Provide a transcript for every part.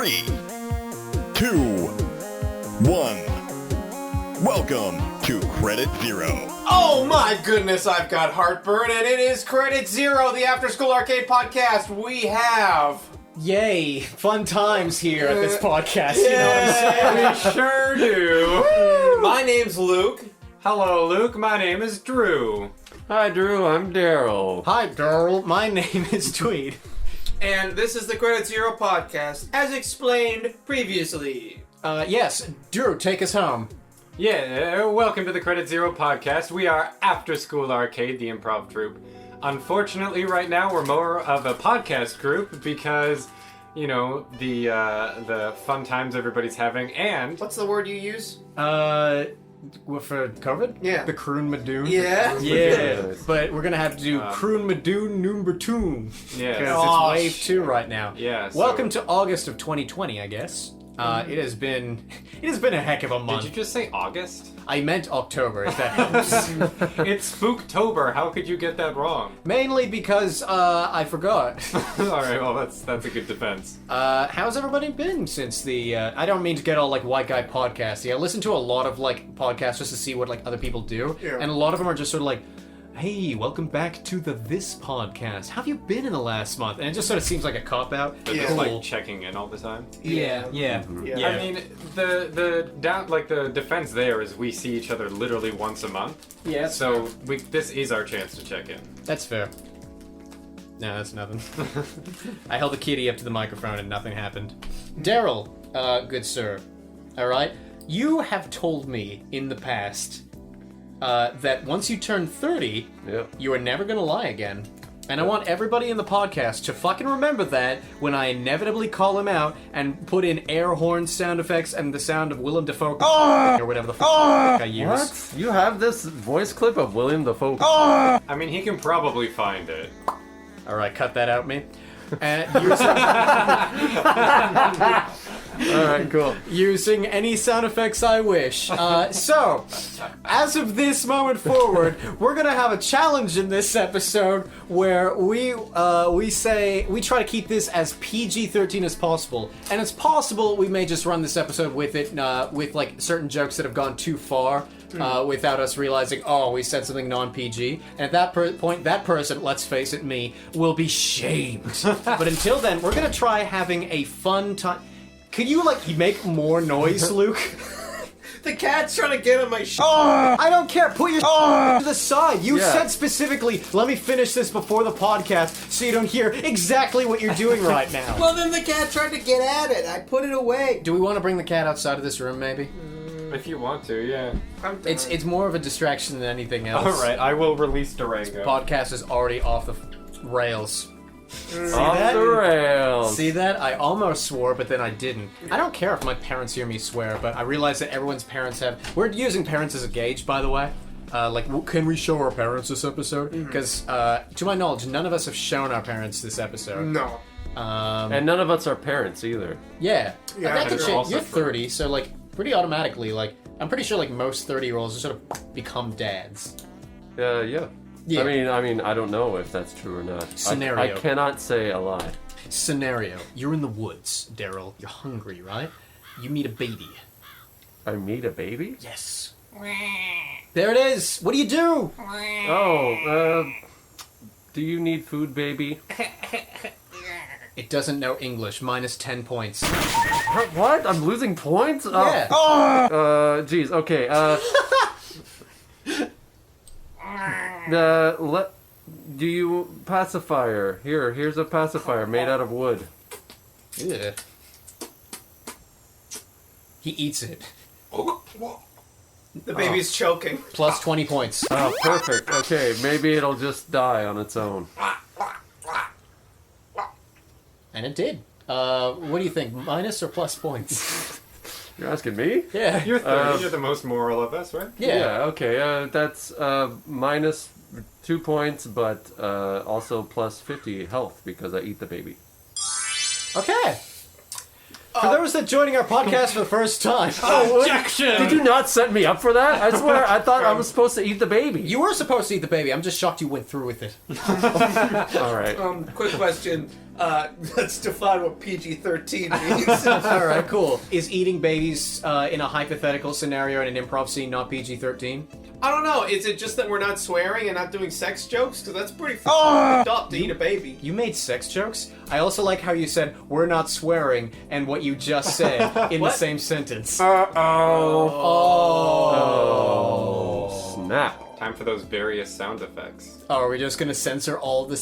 3, 2, 1. Welcome to Credit Zero. Oh my goodness, I've got heartburn, and it is Credit Zero, the After School Arcade podcast. We have... Yay, fun times here at this podcast, you know what I'm saying? We sure do. My name's Luke. Hello, Luke. My name is Drew. Hi, Drew. I'm Daryl. Hi, Daryl. My name is Tweed. And this is the Credit Zero podcast, as explained previously. Yes, Drew, take us home. Yeah, welcome to the Credit Zero podcast. We are After School Arcade, the improv troupe. Unfortunately, right now we're more of a podcast group because, you know, the fun times everybody's having, and... What's the word you use? For COVID? Yeah. The Croon Madoon? Yeah. Yeah, but we're gonna have to do Croon Madoon Number 2. Yes. Because Oh, it's wave 2 right now. Yeah, so- Welcome to August of 2020, I guess. It has been a heck of a month. Did you just say August? I meant October, if that helps. It's Spooktober. How could you get that wrong? Mainly because, I forgot. Alright, well, that's a good defense. How's everybody been since the, I don't mean to get all, like, white guy podcasty. I listen to a lot of, like, podcasts just to see what, like, other people do. Yeah. And a lot of them are just sort of like, hey, welcome back to this podcast. How have you been in the last month? And it just sort of seems like a cop-out. They're just, like, checking in all the time. Yeah. Yeah. I mean, the defense there is we see each other literally once a month. Yeah, So this is our chance to check in. that's fair. No, that's nothing. I held the kitty up to the microphone and nothing happened. Daryl, good sir, alright? You have told me in the past that once you turn 30, Yep. you are never gonna lie again. And I want everybody in the podcast to fucking remember that when I inevitably call him out and put in air horn sound effects and the sound of Willem Dafoe or whatever the fuck I use. What? You have this voice clip of William Dafoe? I mean, he can probably find it. Alright, cut that out, me. Alright, cool. Using any sound effects I wish. So, as of this moment forward, we're gonna have a challenge in this episode where we try to keep this as PG-13 as possible, and it's possible we may just run this episode with it with like certain jokes that have gone too far. Without us realizing, oh, we said something non-PG. And at that point, that person, let's face it, me, will be shamed. But until then, we're gonna try having a fun time. Could you, like, make more noise, Luke? The cat's trying to get on my shit. I don't care. Put your to the side. You Yeah. said specifically, let me finish this before the podcast so you don't hear exactly what you're doing right now. Well, then the cat tried to get at it. I put it away. Do we want to bring the cat outside of this room, maybe? If you want to, yeah. It's more of a distraction than anything else. Alright, I will release Durango. Podcast is already off the rails. Off that? the rails. See that? I almost swore, but then I didn't. I don't care if my parents hear me swear, but I realize that everyone's parents have... We're using parents as a gauge, by the way. Can we show our parents this episode? Because, to my knowledge, none of us have shown our parents this episode. No. And none of us are parents either. Yeah. Yeah, That could they're change. also You're true. 30, so, like, pretty automatically, like... I'm pretty sure, like, most 30-year-olds just sort of become dads. Yeah. Yeah. I mean, I don't know if that's true or not. Scenario. I cannot say a lie. Scenario. You're in the woods, Daryl. You're hungry, right? You meet a baby. I meet a baby? Yes. There it is! What do you do? Oh, do you need food, baby? It doesn't know English. Minus 10 points. What? I'm losing points? Yeah. Geez, okay, do you pacifier? Here's a pacifier made out of wood. Yeah. He eats it. The baby's choking. Plus 20 points. Oh, perfect. Okay, maybe it'll just die on its own. And it did. What do you think? Minus or plus points? You're asking me? Yeah. You're 30, you're the most moral of us, right? Yeah. Okay, that's minus 2 points, but also plus 50 health because I eat the baby. Okay. For those that joining our podcast for the first time. Objection! Did you not set me up for that? I swear, I thought I was supposed to eat the baby. You were supposed to eat the baby. I'm just shocked you went through with it. All right. Quick question. Let's define what PG-13 means. All right, cool. Is eating babies in a hypothetical scenario in an improv scene not PG-13? I don't know. Is it just that we're not swearing and not doing sex jokes? Because that's pretty fucked up to eat a baby. You made sex jokes? I also like how you said, we're not swearing, and what you just said in the What? same sentence. Oh, snap. Time for those various sound effects. Oh, are we just gonna censor all the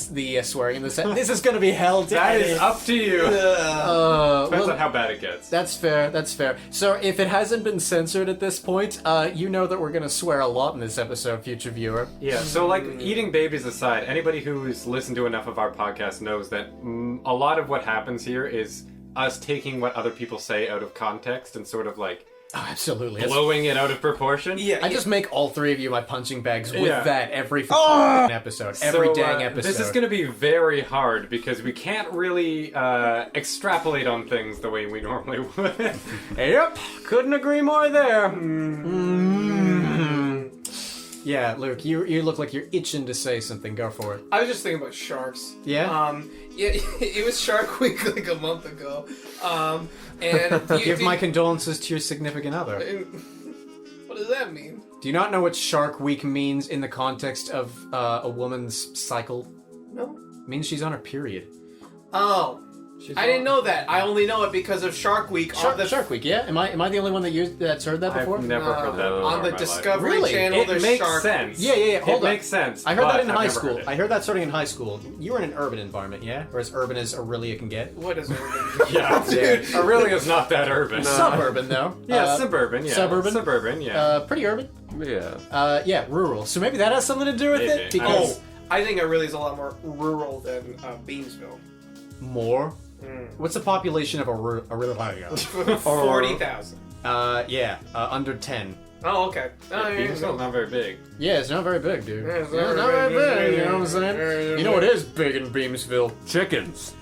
swearing in the set? This is gonna be hell to That edit. is up to you. Depends well, on how bad it gets. that's fair, that's fair. So if it hasn't been censored at this point, you know that we're gonna swear a lot in this episode, future viewer. Yeah, so like eating babies aside, anybody who's listened to enough of our podcast knows that a lot of what happens here is us taking what other people say out of context and sort of like Oh, absolutely. blowing it out of proportion. Yeah, I just make all three of you my punching bags with Yeah. that every episode. Every So, dang episode. This is going to be very hard because we can't really extrapolate on things the way we normally would. Yep, couldn't agree more there. Yeah, Luke, you look like you're itching to say something. Go for it. I was just thinking about sharks. Yeah? Yeah, it was Shark Week like a month ago. And Give my condolences to your significant other. What does that mean? Do you not know what Shark Week means in the context of a woman's cycle? No. It means she's on her period. Oh. I didn't know that. I only know it because of Shark Week on the Shark Week, yeah? Am I the only one that's heard that before? I've never heard that before on the in my Discovery Really? Channel. Life. It There's makes Shark. sense. Yeah. Hold it on. makes sense. I heard that in but high I've never school. heard it. I heard that starting in high school. You were in an urban environment, yeah? Or as urban as Aurelia can get? What is it? Yeah, dude. Aurelia not that urban. Suburban, though. Yeah, suburban. Yeah, Suburban? Yeah. Pretty urban. Yeah. Yeah, rural. So maybe that has something to do with Maybe. it? Because I think Aurelia is a lot more rural than Beamsville. more? What's the population of Aurelia? 40,000. Yeah, under 10. Oh, okay. Oh, yeah, Beamsville not very big. Yeah, it's not very big, dude. Yeah, it's Yeah, not not very very big. big, you know what I'm saying? You know what is big in Beamsville? Chickens.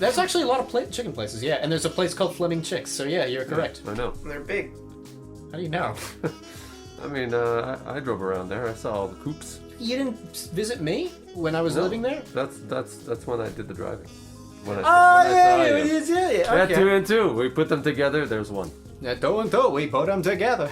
There's actually a lot of chicken places, yeah, and there's a place called Fleming Chicks, so yeah, you're correct. I know. They're big. How do you know? I mean, I drove around there. I saw all the coops. You didn't visit me when I was No. living there? That's when I did the driving. When I Oh, saw yeah, you. yeah, Yeah, 2 and 2. We put them together. There's one. Yeah, two and two, we put them together.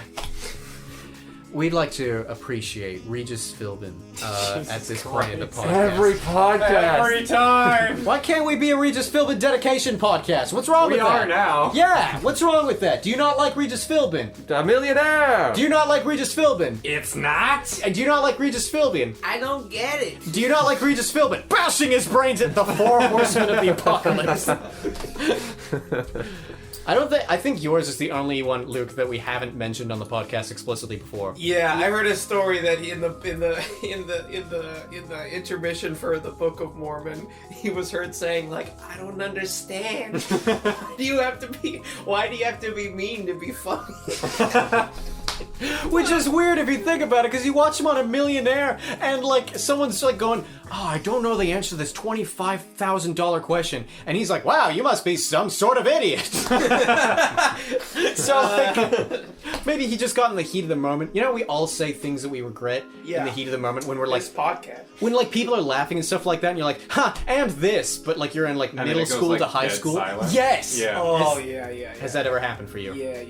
We'd like to appreciate Regis Philbin at this point in the podcast. podcast. time. Why can't we be a Regis Philbin dedication podcast? What's wrong We with that? are now. Yeah, what's wrong with that? Do you not like Regis Philbin? A millionaire. Do you not like Regis Philbin? It's not. And do you not like Regis Philbin? I don't get it. Do you not like Regis Philbin? Bashing his brains at the four horsemen of the apocalypse. I think yours is the only one, Luke, that we haven't mentioned on the podcast explicitly before. Yeah, I heard a story that in the intermission for the Book of Mormon, he was heard saying like, "I don't understand. Why do you have to be mean to be funny?" Which is weird if you think about it, because you watch him on A Millionaire, and like someone's like going, "Oh, I don't know the answer to this $25,000 question," and he's like, "Wow, you must be some sort of idiot." So like, maybe he just got in the heat of the moment. You know, we all say things that we regret in Yeah. the heat of the moment when we're like, This podcast. when like people are laughing and stuff like that, and you're like, "Ha!" and this, but like you're in like then middle it goes, school like, to high dead school. silent. Yes. Yeah. Oh yeah. Has that ever happened for you? Yeah.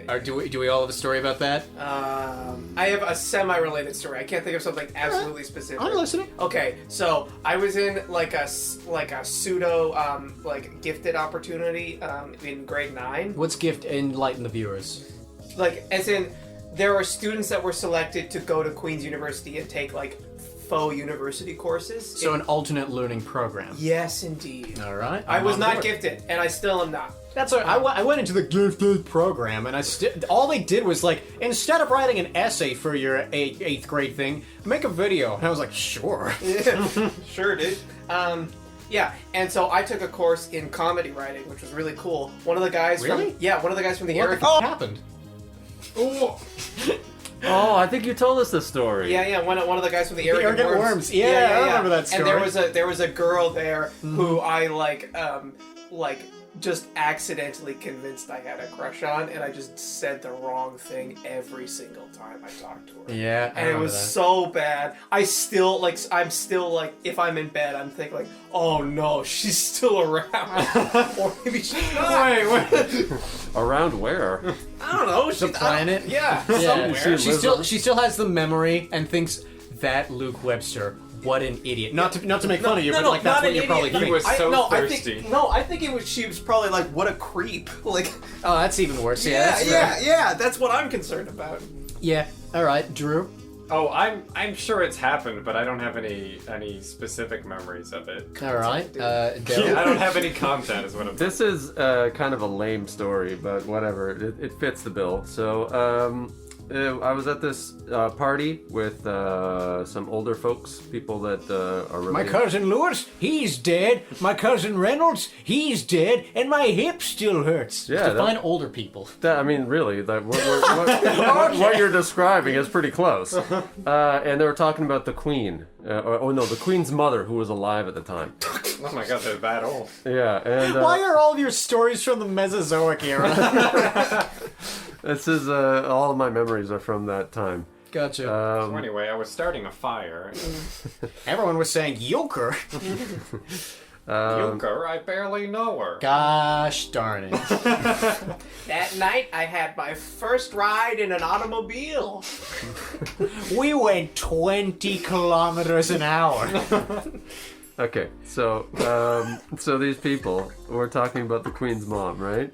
Or do we all have a story about that? I have a semi-related story. I can't think of something absolutely specific. I'm listening. Okay, so I was in like a pseudo like gifted opportunity in grade 9. What's gift? Enlighten the viewers. Like as in, there were students that were selected to go to Queen's University and take like faux university courses. So an alternate learning program. Yes, indeed. All right. I I'm was on not board. gifted, and I still am not. That's what I went into the gifted program, and all they did was like, instead of writing an essay for your eighth grade thing, make a video. And I was like, sure. Yeah, sure, dude. Yeah, and so I took a course in comedy writing, which was really cool. One of the guys Really? one of the guys from the What the Eric. f- happened? Oh, I think you told us this story. Yeah, one of the guys from the Arrogant Arrogant Worms. Worms. Yeah, I remember that And there story. was a girl there who I like just accidentally convinced I had a crush on, and I just said the wrong thing every single time I talked to her. Yeah, I And it remember was that. so bad. I'm still like, if I'm in bed, I'm thinking like, oh no, she's still around. Or maybe she's not. Wait. Around where? I don't know. The planet? Yeah, Yeah, somewhere. she still has the memory and thinks that Luke Webster. What an idiot! Not to make fun of you, but like that's not what an you're probably idiot. thinking. was so thirsty. I think she was probably like, what a creep. Like, Oh, that's even worse. Yeah, yeah, that's fair. yeah. That's what I'm concerned about. Yeah. All right, Drew. Oh, I'm sure it's happened, but I don't have any specific memories of it. All right, Yeah, Daryl. I don't have any content, is what I'm. This is kind of a lame story, but whatever. It fits the bill. So, I was at this party with some older folks, people that are My related. cousin Lewis, he's dead. My cousin Reynolds, he's dead, and my hip still hurts. Yeah, Define older people. I mean, really, what you're describing is pretty close. And they were talking about the Queen. The Queen's mother, who was alive at the time. Oh my god, they're that old. Yeah, and Why are all of your stories from the Mesozoic era? this is all of my memories are from that time. Gotcha. So anyway, I was starting a fire. Everyone was saying yoker. Euchre, I barely know her. Gosh darn it. That night, I had my first ride in an automobile. We went 20 kilometers an hour. Okay, so these people were talking about the Queen's mom, right?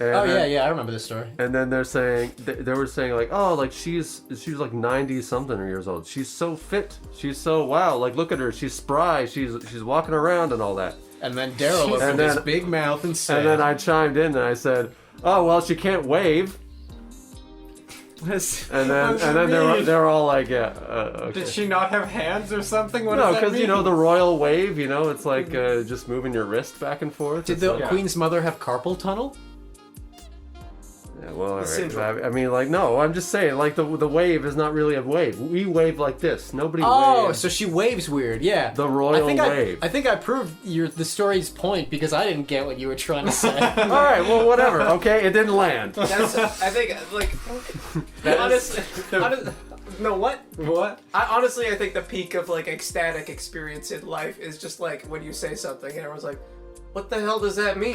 And Oh then- yeah, I remember this story. And then they're saying they were saying like, oh, like she's like 90 something years old. She's so fit. She's so wow. Like look at her. She's spry. She's walking around and all that. And then Daryl opened And his then- big mouth and said, And then I chimed in and I said, oh well, she can't wave. And then they were all like, yeah. Okay. Did she not have hands or something? What No, does that because mean? you know the royal wave. You know, it's like just moving your wrist back and forth. Did It's the like- Yeah. Queen's mother have carpal tunnel? Yeah, well, all right. syndrome. I mean, like, no, I'm just saying, like, the wave is not really a wave. We wave like this. Nobody Oh, waves. so she waves weird, yeah. The royal wave. I think I proved the story's point because I didn't get what you were trying to say. All right, well, whatever. Okay, it didn't land. That's, I think, like, honestly, no, what? What? I think the peak of, like, ecstatic experience in life is just, like, when you say something and everyone's like, what the hell does that mean?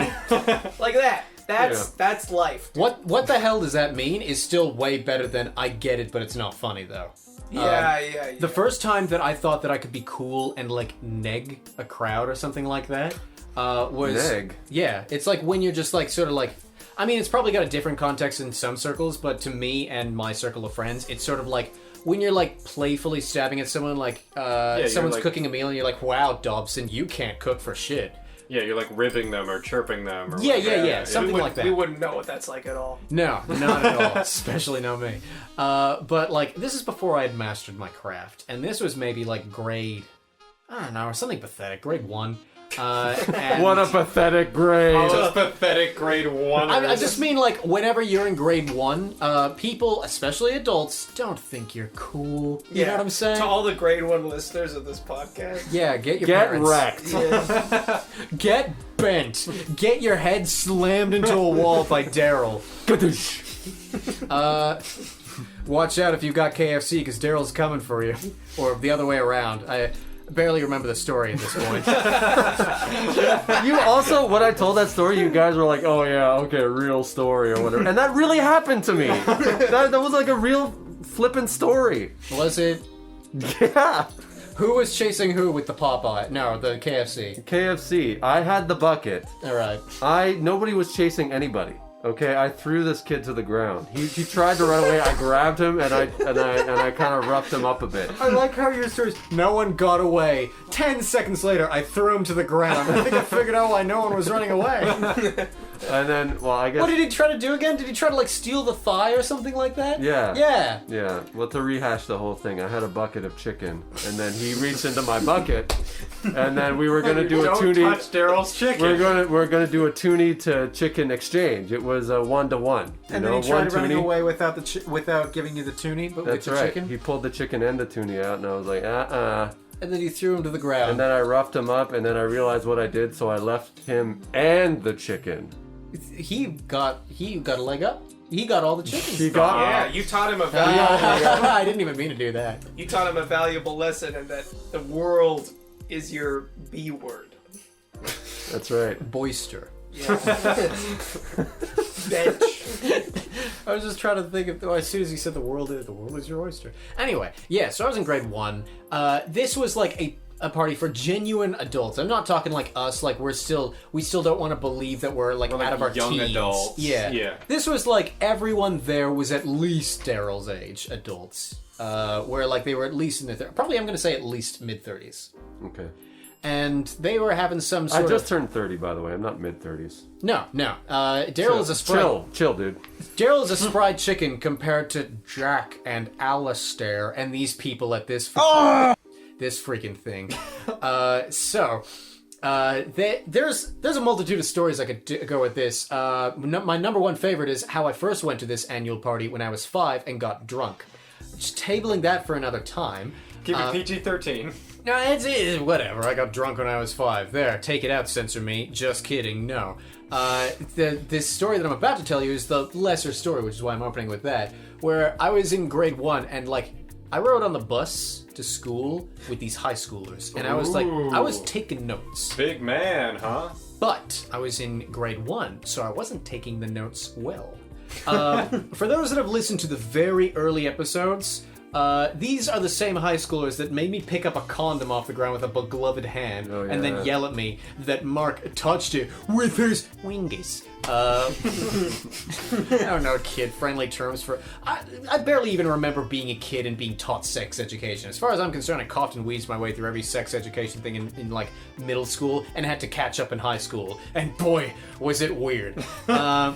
Like that. That's life. What the hell does that mean is still way better than I get it, but it's not funny though. Yeah. The first time that I thought that I could be cool and like neg a crowd or something like that was Neg? Yeah, it's like when you're just like sort of like. I mean, it's probably got a different context in some circles, but to me and my circle of friends, it's sort of like when you're like playfully stabbing at someone, like you're someone's like- cooking a meal and you're like, "Wow, Dobson, you can't cook for shit." Yeah, you're like ribbing them or chirping them. Or Yeah, whatever. yeah, something like that. We wouldn't know what that's like at all. No, not at all. Especially not me. But like, this is before I had mastered my craft, and this was maybe like grade, I don't know, or something pathetic, grade 1. And What a pathetic grade. Just pathetic grade 1. I just mean like whenever you're in grade 1, people, especially adults, don't think you're cool. You know what I'm saying? To all the grade 1 listeners of this podcast. Yeah, get your Get parents. wrecked. Yeah. Get bent. Get your head slammed into a wall by Daryl. Watch out if you've got KFC, because Daryl's coming for you. Or the other way around. I barely remember the story at this point. You also, when I told that story, you guys were like, oh yeah, okay, real story or whatever. And that really happened to me. That was like a real flippin' story. Was it? Yeah. Who was chasing who with the Popeye? No, the KFC. KFC. I had the bucket. Alright. Nobody was chasing anybody. Okay, I threw this kid to the ground. He tried to run away. I grabbed him and I kind of roughed him up a bit. I like how your stories. No one got away. 10 seconds later, I threw him to the ground. I think I figured out why no one was running away. And then, well, I guess. What did he try to do again? Did he try to like steal the thigh or something like that? Yeah. Yeah. Yeah. Well, to rehash the whole thing, I had a bucket of chicken, and then he reached into my bucket, and then we were gonna do a Don't toonie. touch Daryl's chicken. We're gonna do a toonie to chicken exchange. It was a 1-to-1. And then he tried running away without without giving you the toonie, but That's with the right. chicken. He pulled the chicken and the toonie out, and I was like, and then you threw him to the ground. And then I roughed him up, and then I realized what I did, so I left him and the chicken. He got a leg up. He got all the chickens. He got Yeah, you taught him a I didn't even mean to do that. you taught him a valuable lesson, and that the world is your B word. That's right. Boister. Yeah. Bench. I was just trying to think of, as soon as he said the world is your oyster. Anyway, yeah, so I was in grade 1. This was like a party for genuine adults. I'm not talking like us, like we still don't want to believe that we're like out of our young teens. adults. Yeah. This was like everyone there was at least Daryl's age, adults. Where like they were at least in their probably I'm going to say at least mid-30s. Okay. And they were having some sort I of... just turned 30, by the way. I'm not mid-30s. No. Daryl is a spry... Chill, dude. Daryl is a spry chicken compared to Jack and Alistair and these people at this... this freaking thing. There's a multitude of stories I could go with this. My number one favorite is how I first went to this annual party when I was 5 and got drunk. Just tabling that for another time. Keep it PG-13. No, it's whatever. I got drunk when I was 5. There, take it out, censor me. Just kidding. No. This story that I'm about to tell you is the lesser story, which is why I'm opening with that. Where I was in grade 1 and like I rode on the bus to school with these high schoolers, and I was taking notes. Big man, huh? But I was in grade 1, so I wasn't taking the notes well. For those that have listened to the very early episodes. These are the same high schoolers that made me pick up a condom off the ground with a begloved hand and then yell at me that Mark touched it with his wingies. I don't know, kid-friendly terms for... I barely even remember being a kid and being taught sex education. As far as I'm concerned, I coughed and wheezed my way through every sex education thing in like, middle school and had to catch up in high school. And boy, was it weird. There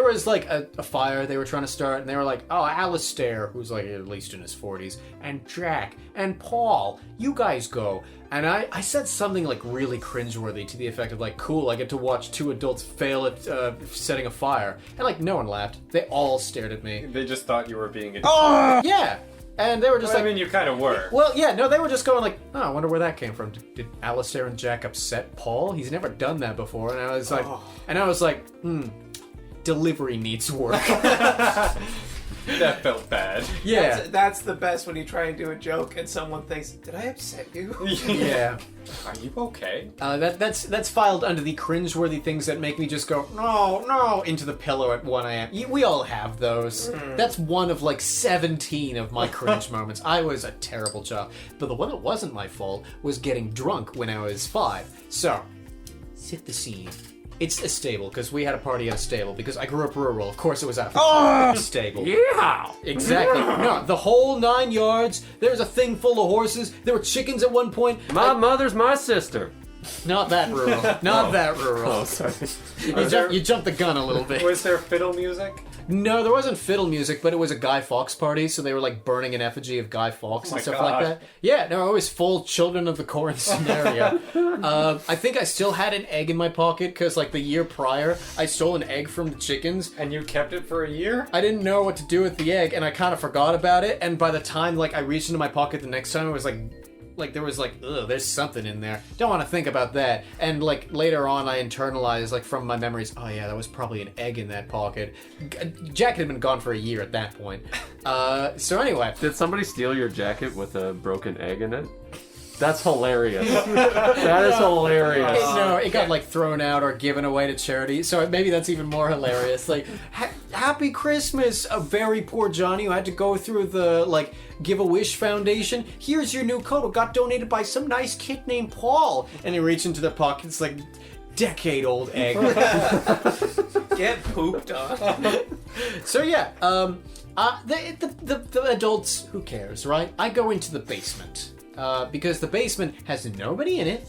was, like, a fire they were trying to start, and they were like, oh, Alistair, who's, like, at least in his 40s, and Jack, and Paul, you guys go. And I said something like really cringeworthy to the effect of like, cool, I get to watch 2 adults fail at setting a fire. And like, no one laughed. They all stared at me. They just thought you were being a... Yeah! And they were just Well, like... I mean, you kind of were. Well, yeah, no, they were just going like, oh, I wonder where that came from. Did Alistair and Jack upset Paul? He's never done that before. And I was like, delivery needs work. That felt bad. Yeah. That's the best when you try and do a joke and someone thinks, did I upset you? Yeah. Are you okay? That's filed under the cringeworthy things that make me just go, no, into the pillow at 1 a.m. We all have those. That's one of like 17 of my cringe moments. I was a terrible child. But the one that wasn't my fault was getting drunk when I was 5. So, set the scene. It's a stable, because we had a party at a stable, because I grew up rural. Of course it was at a stable. Yeah! Exactly. No, the whole 9 yards. There was a thing full of horses. There were chickens at one point. My mother's my sister. Not that rural. Not that rural. Oh, sorry. You jumped the gun a little bit. Was there fiddle music? No, there wasn't fiddle music, but it was a Guy Fawkes party, so they were like burning an effigy of Guy Fawkes and stuff like that. Yeah, no, it was full Children of the Corn scenario. I think I still had an egg in my pocket, because like the year prior, I stole an egg from the chickens. And you kept it for a year? I didn't know what to do with the egg, and I kind of forgot about it, and by the time like I reached into my pocket the next time, it was like there was like, ugh, there's something in there. Don't want to think about that. And like later on, I internalized like from my memories. Oh yeah, that was probably an egg in that pocket. Jack had been gone for a year at that point. So anyway, Did somebody steal your jacket with a broken egg in it? That's hilarious. That is hilarious. no, it got like thrown out or given away to charity. So maybe that's even more hilarious. Like, Happy Christmas, a very poor Johnny who had to go through the like Give-A-Wish Foundation. Here's your new coat. It got donated by some nice kid named Paul. And he reached into their pockets like decade-old egg. Get pooped on. So yeah, the adults, who cares, right? I go into the basement. Because the basement has nobody in it.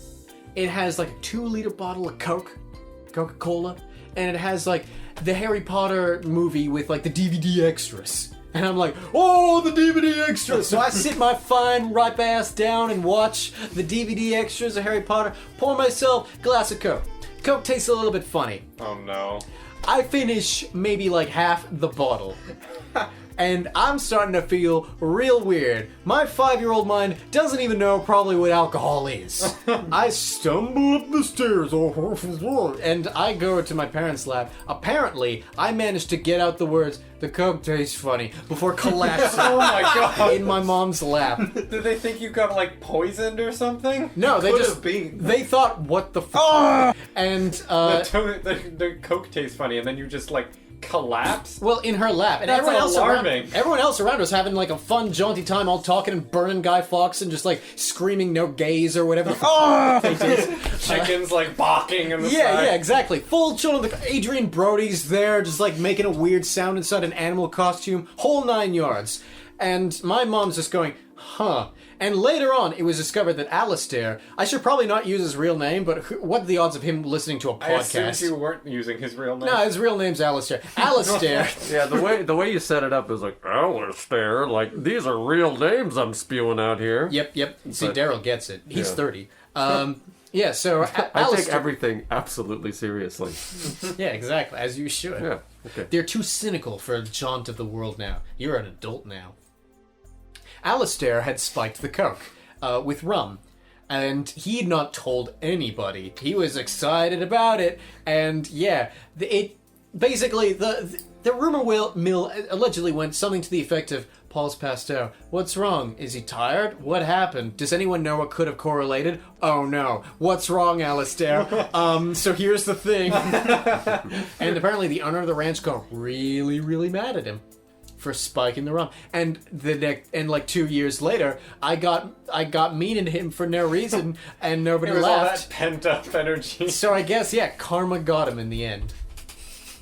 It has like a 2-liter bottle of Coca-Cola, and it has like the Harry Potter movie with like the DVD extras. And I'm like, oh, the DVD extras! So I sit my fine ripe ass down and watch the DVD extras of Harry Potter, pour myself a glass of Coke. Coke tastes a little bit funny. Oh no. I finish maybe like half the bottle. and I'm starting to feel real weird. My 5-year-old mind doesn't even know probably what alcohol is. I stumble up the stairs, and I go to my parents' lap. Apparently, I managed to get out the words, "The Coke tastes funny," before collapsing Oh my god. in my mom's lap. Did they think you got like poisoned or something? No, they Could just have been. they thought, "What the fuck?" And The Coke tastes funny, and then you just like collapse. well, in her lap, and That's everyone alarming. else around was having like a fun, jaunty time, all talking and burning Guy Fawkes and just like screaming "no gays" or whatever. They did. Chickens like barking in the Yeah, side. yeah, exactly. Full children. Adrian Brody's there, just like making a weird sound inside an animal costume, whole 9 yards. And my mom's just going, huh. And later on, it was discovered that Alistair, I should probably not use his real name, but what are the odds of him listening to a I assumed podcast? you weren't using his real name. No, his real name's Alistair. Alistair. Yeah, the way you set it up is like, Alistair, like, these are real names I'm spewing out here. Yep. See, But- Daryl gets it. He's Yeah. 30. Yeah, so I take Alistair. everything absolutely seriously. Yeah, exactly, as you should. Yeah, okay. They're too cynical for a jaunt of the world now. You're an adult now. Alistair had spiked the Coke with rum, and he had not told anybody. He was excited about it, and yeah, basically the rumor mill allegedly went something to the effect of, "Paul's passed out. What's wrong? Is he tired? What happened? Does anyone know what could have correlated? Oh no. What's wrong, Alistair? So here's the thing." And apparently the owner of the ranch got really, really mad at him for spiking the rum. And like 2 years later, I got mean at him for no reason, and nobody It was all that laughed. pent up energy. So I guess, yeah, karma got him in the end.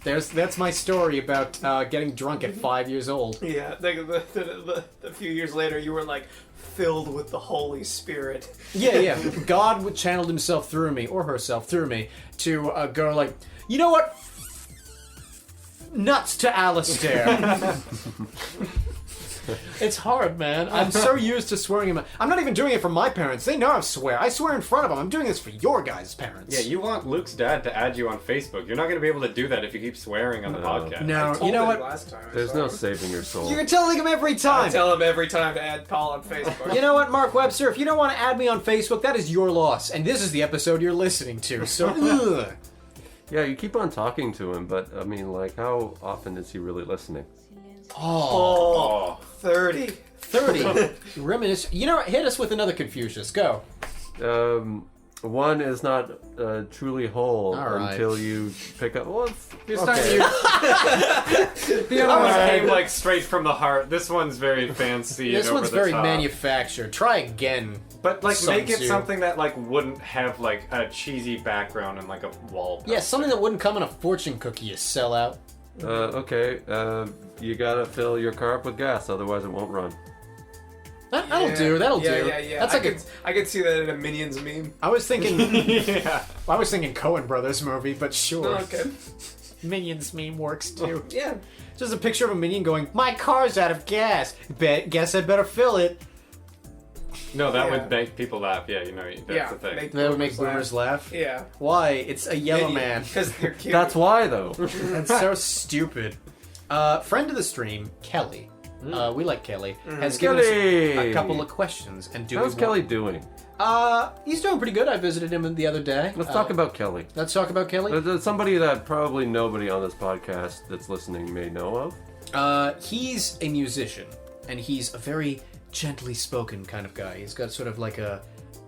That's my story about getting drunk at 5 years old. Yeah, the few years later, you were like filled with the Holy Spirit. Yeah. God channeled himself through me, or herself through me, to go like, you know what? Nuts to Alistair. It's hard, man. I'm so used to swearing him. I'm not even doing it for my parents. They know I swear. I swear in front of them. I'm doing this for your guys' parents. Yeah, you want Luke's dad to add you on Facebook. You're not going to be able to do that if you keep swearing on the podcast. No, Told you know him what? Last time I There's saw no him. saving your soul. You're telling him every I time. tell him every time to add Paul on Facebook. You know what, Mark Webster? If you don't want to add me on Facebook, that is your loss. And this is the episode you're listening to. So, ugh. Yeah, you keep on talking to him, but I mean, like, how often is he really listening? Oh, 30. 30. Reminisce. You know what? Hit us with another Confucius. Go. One is not truly whole All right. until you pick up. Well, You're okay. The other one came like straight from the heart. This one's very fancy. This and one's over very the top. manufactured. Try again. But like, Sun make it Tzu. something that like wouldn't have like a cheesy background and like a wall. Yeah, something that wouldn't come in a fortune cookie, you sellout. Okay, you gotta fill your car up with gas, otherwise it won't run. That'll do. That'll do. Yeah. That's like I could see that in a Minions meme. I was thinking. Yeah. I was thinking Coen Brothers movie, but sure. Oh, okay. Minions meme works too. Yeah. Just a picture of a minion going, "My car's out of gas. Guess I'd better fill it." No, that Yeah. would make people laugh. Yeah, you know, that's the thing. That would make boomers laugh. Yeah. Why? It's a yellow man. Because they're cute. That's why, though. That's so stupid. Friend of the stream, Kelly. We like Kelly. Has given us Kelly! a couple of questions. And do How's we Kelly want- doing? He's doing pretty good. I visited him the other day. Let's talk about Kelly. Let's talk about Kelly. There's somebody that probably nobody on this podcast that's listening may know of. He's a musician, and he's a very gently spoken kind of guy. He's got sort of like a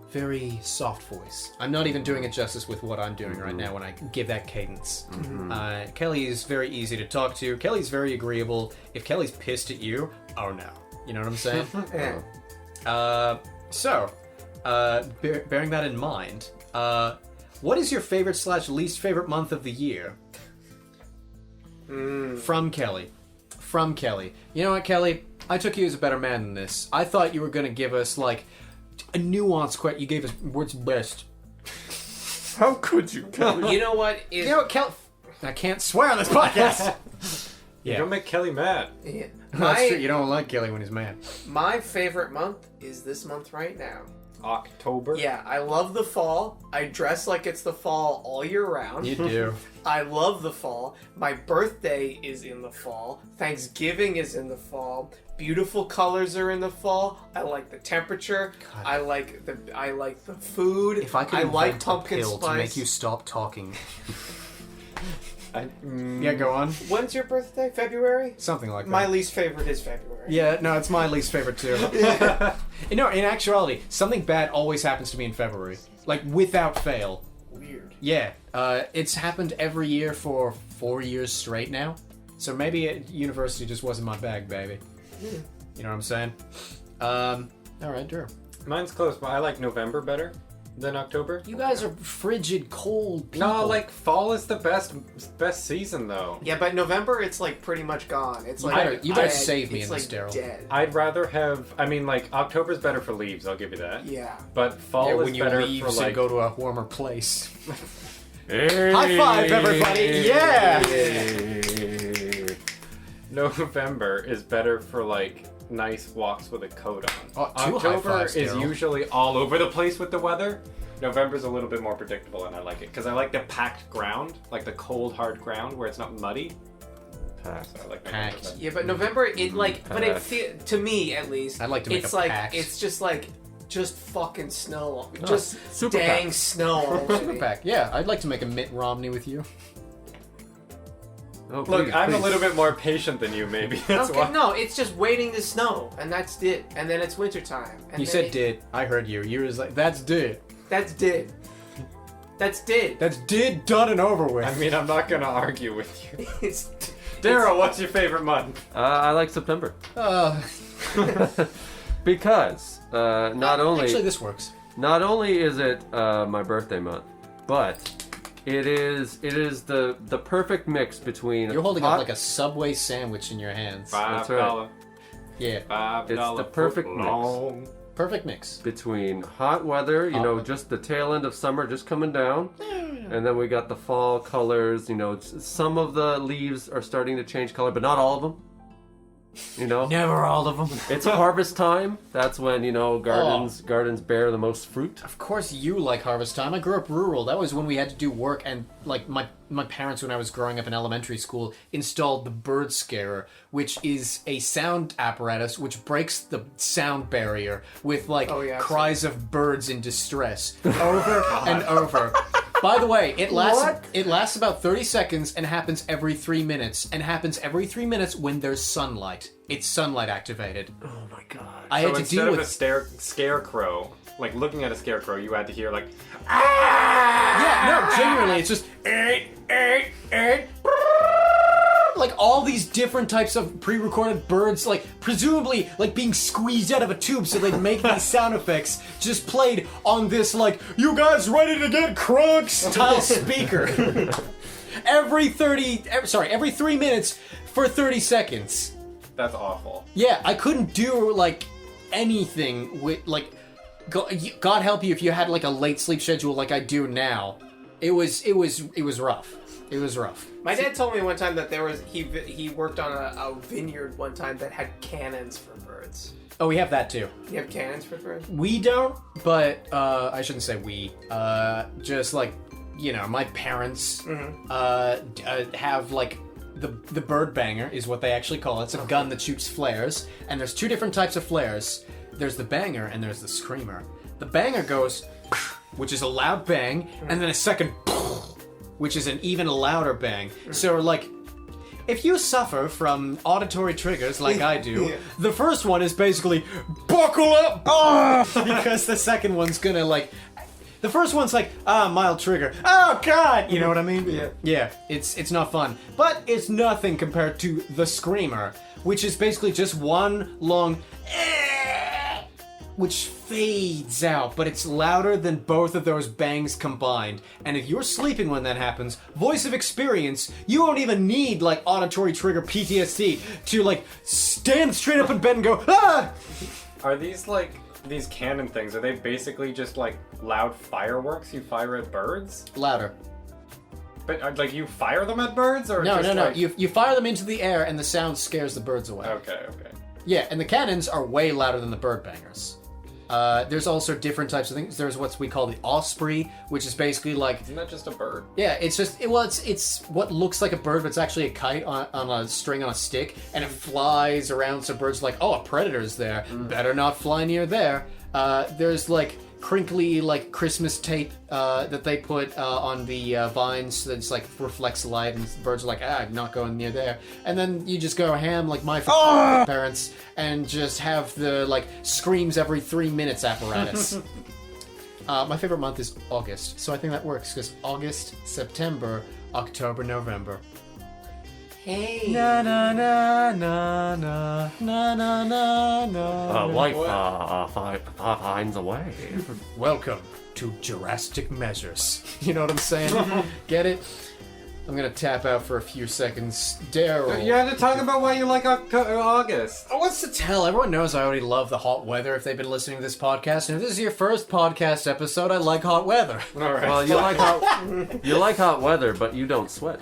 very soft voice. I'm not even doing it justice with what I'm doing right now when I give that cadence. Kelly is very easy to talk to. Kelly's very agreeable. If Kelly's pissed at you, oh no. You know what I'm saying? Bearing that in mind, what is your favorite / least favorite month of the year? From Kelly. From Kelly. You know what, Kelly? I took you as a better man than this. I thought you were going to give us, like, a nuanced question. You gave us what's best. How could you, Kelly? You know what? You know what, Kelly? I can't swear on this podcast. You don't make Kelly mad. That's true. You don't like Kelly when he's mad. My favorite month is this month right now. October. Yeah, I love the fall. I dress like it's the fall all year round. You do. I love the fall. My birthday is in the fall. Thanksgiving is in the fall. Beautiful colors are in the fall. I like the temperature. God. I like the food. If I could like invent pumpkin a pill spice. to make you stop talking. I, Yeah, go on. When's your birthday? February? Something like that. My least favorite is February. Yeah, no, it's my least favorite too. No, in actuality, something bad always happens to me in February. Like, without fail. Weird. Yeah, it's happened every year for 4 years straight now. So maybe at university just wasn't my bag, baby. You know what I'm saying? Alright, Drew. mine's close, but I like November better than October. You guys are frigid, cold people. No, like fall is the best season though. Yeah, but November it's like pretty much gone. It's You like better- you better dead. save me It's in like this, Daryl. Dead. I'd rather have. I mean, like October's better for leaves. I'll give you that. Yeah. But fall Yeah, is when you better leave for and like. go to a warmer place. Hey. High five, everybody! Yeah! November is better for like nice walks with a coat on. Oh, two high October fives, is Daryl. usually all over the place with the weather. November's a little bit more predictable, and I like it because I like the packed ground, like the cold, hard ground where it's not muddy. Packed. So I like November Packed. better. Yeah, but November it like but it Packed. to me at least I'd like to make it's a like pact. it's just like just fucking snow. Just super dang packed. snow. all over Super me. pack. Yeah, I'd like to make a Mitt Romney with you. Oh, Look, please, I'm a please. little bit more patient than you, maybe. That's Okay, why. no, it's just waiting to snow, and that's it. And then it's wintertime. And You then said it- did. I heard you. You was like, that's did. That's did. That's did. That's did, done, and over with. I mean, I'm not gonna argue with you. It's Daryl, what's your favorite month? I like September uh, because not only Actually, this works. not only is it my birthday month, but it is the perfect mix between You're holding hot, up like a Subway sandwich in your hands. That's $5. Yeah, $5 the perfect mix. footlong. perfect mix. between hot weather, you Hot know, weather. just the tail end of summer just coming down, and then we got the fall colors. You know, some of the leaves are starting to change color, but not all of them. You know, Never all of them. it's harvest time. That's when, you know, gardens bear the most fruit. Of course, you like harvest time. I grew up rural. That was when we had to do work, and like my parents, when I was growing up in elementary school, installed the bird scarer, which is a sound apparatus which breaks the sound barrier with like Oh, yeah, I've cries of birds in distress over and over. By the way, it lasts about 30 seconds and happens every 3 minutes, and happens every 3 minutes when there's sunlight. It's sunlight activated. Oh my god! I So had to instead deal of with a scarecrow, like looking at a scarecrow, you had to hear like, Yeah, no, genuinely, it's just like all these different types of pre-recorded birds, like presumably like being squeezed out of a tube so they'd make these sound effects, just played on this like "you guys ready to get crunk" style speaker. every 3 minutes for 30 seconds. that's awful. Yeah, I couldn't do like anything with like. God help you if you had like a late sleep schedule like I do now. It was rough. It was rough. My dad told me one time that he worked on a vineyard one time that had cannons for birds. Oh, we have that too. You have cannons for birds? We don't, but I shouldn't say we. Just like, you know, my parents have like the bird banger is what they actually call it. It's a gun that shoots flares, and there's two different types of flares. There's the banger and there's the screamer. The banger goes, which is a loud bang, and then a second, which is an even louder bang. So like, if you suffer from auditory triggers like I do, the first one is basically buckle up, because the second one's gonna like. The first one's like, mild trigger. Oh god! You know what I mean? Yeah. Yeah, it's not fun. But it's nothing compared to the screamer, which is basically just one long which fades out, but it's louder than both of those bangs combined. And if you're sleeping when that happens, voice of experience, you won't even need like auditory trigger PTSD to like stand straight up in bed and go, ah! Are these like these cannon things? Are they basically just like loud fireworks you fire at birds? Louder. But like you fire them at birds, or No, just no. like... You fire them into the air and the sound scares the birds away. Okay. Yeah, and the cannons are way louder than the bird bangers. There's also different types of things. There's what we call the osprey, which is basically like Isn't that just a bird? yeah, it's just it's what looks like a bird, but it's actually a kite on a string on a stick, and it flies around. So birds are like, oh, a predator's there. Better not fly near there. There's like crinkly like Christmas tape that they put on the vines that it's like reflects light, and birds are like, I'm not going near there. And then you just go ham like my parents and just have the like screams every 3 minutes apparatus. My favorite month is August, so I think that works because August, September, October, November. Hey. Na na na na na na na na na. Life finds a way. Welcome to drastic measures. You know what I'm saying? Get it? I'm gonna tap out for a few seconds. Daryl. You had to talk about why you like August. What's to tell? Everyone knows I already love the hot weather if they've been listening to this podcast. And if this is your first podcast episode, I like hot weather. All right. Well, you like hot weather, but you don't sweat.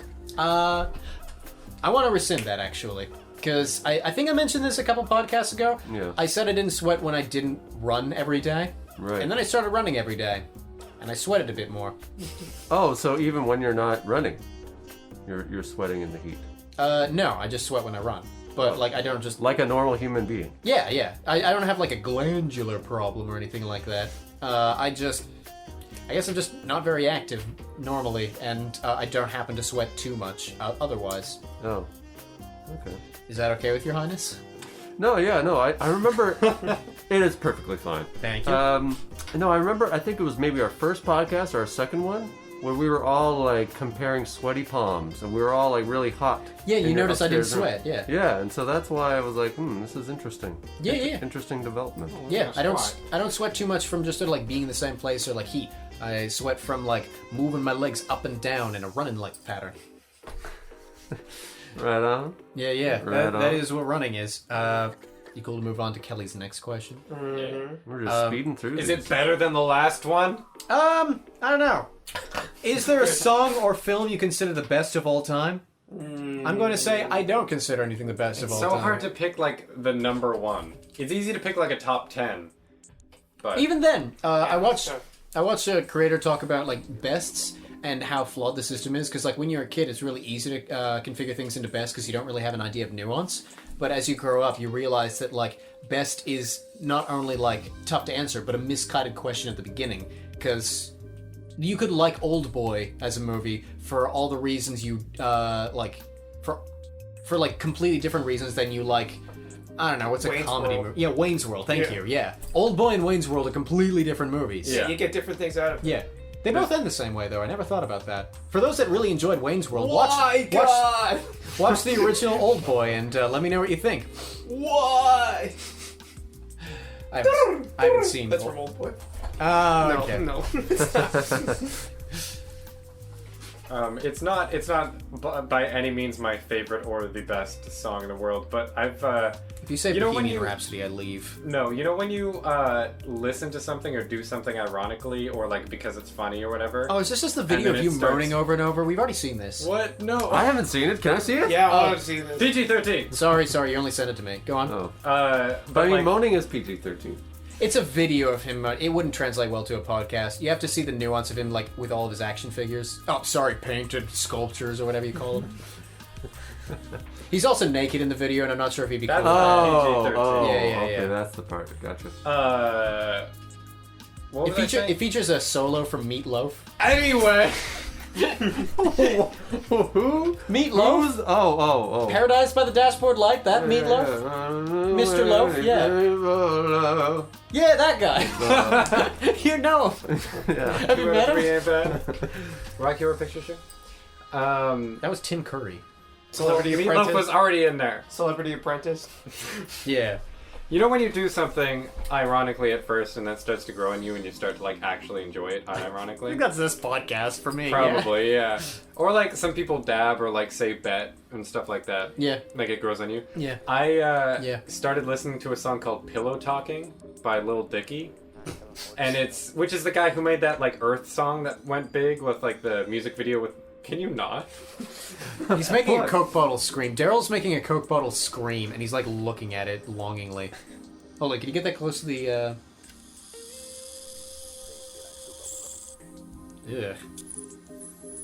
I want to rescind that, actually. Because I think I mentioned this a couple podcasts ago. Yeah. I said I didn't sweat when I didn't run every day. Right. And then I started running every day. And I sweated a bit more. Oh, so even when you're not running, you're sweating in the heat. No, I just sweat when I run. But, like, I don't just... Like a normal human being. Yeah. I don't have, like, a glandular problem or anything like that. I guess I'm just not very active normally, and I don't happen to sweat too much otherwise. Oh. Okay. Is that okay with your highness? No, yeah, no, I remember... It is perfectly fine. Thank you. No, I remember, I think it was maybe our first podcast or our second one, where we were all, like, comparing sweaty palms, and we were all, like, really hot. Yeah, you in your noticed I didn't upstairs room. sweat, yeah. Yeah, and so that's why I was like, this is interesting. Yeah. Interesting development. Yeah, I don't Why? I don't sweat too much from just sort of like being in the same place or like heat. I sweat from like moving my legs up and down in a running like pattern. Right on. Yeah. Right That on. is what running is. You cool to move on to Kelly's next question? We're just speeding through Is these. it better than the last one? I don't know. Is there a song or film you consider the best of all time? I'm going to say I don't consider anything the best of all So time. hard to pick like the number one. It's easy to pick like a top 10. But Even then, I watched a creator talk about like bests and how flawed the system is, because like when you're a kid, it's really easy to configure things into best because you don't really have an idea of nuance. But as you grow up, you realize that like best is not only like tough to answer, but a misguided question at the beginning, because you could like Old Boy as a movie for all the reasons you like for like completely different reasons than you like. I don't know, what's a Wayne's comedy World. movie? Yeah, Wayne's World, thank Yeah. you, yeah. Old Boy and Wayne's World are completely different movies. Yeah. You get different things out of it. Yeah. They both end the same way, though. I never thought about that. For those that really enjoyed Wayne's World, Why, watch, God? watch the original Old Boy and let me know what you think. Why? I haven't seen That's from Old Boy. Oh, No, okay. no. it's not by any means my favorite or the best song in the world, but I've If you say You know when Bohemian you- Rhapsody, I leave. no, you know when you listen to something or do something ironically or like because it's funny or whatever. Oh, is this just the video then of you it starts- moaning over and over? We've already seen this. What? No. I haven't seen it. Can I see it? Yeah, I want to see this. PG-13. Sorry, you only sent it to me. Go on. Oh. But But I mean, like, moaning is PG-13. It's a video of him. It wouldn't translate well to a podcast. You have to see the nuance of him, like, with all of his action figures. Oh, sorry, painted sculptures or whatever you call them. He's also naked in the video, and I'm not sure if he'd be cool That's with that. Oh, Yeah, okay, yeah. that's the part. Gotcha. what was I saying? It features a solo from Meatloaf. Anyway. Who? Meatloaf? Who's? Oh. Paradise by the Dashboard Light, that Meatloaf? Mr. Loaf, yeah. Yeah, that guy. You know him. Have you met him? Rocky Horror Picture Show? That was Tim Curry. Celebrity Meatloaf Apprentice. was already in there. Celebrity Apprentice. Yeah. You know when you do something ironically at first and that starts to grow on you and you start to like actually enjoy it unironically? That's this podcast for me. Probably, yeah. Or like some people dab or like say bet and stuff like that. Yeah. Like it grows on you. Yeah. I started listening to a song called Pillow Talking by Lil Dicky. And which is the guy who made that like Earth song that went big with like the music video with Can you not? He's making a Coke bottle scream. Daryl's making a Coke bottle scream, and he's like looking at it longingly. Hold on, can you get that close to the Ugh.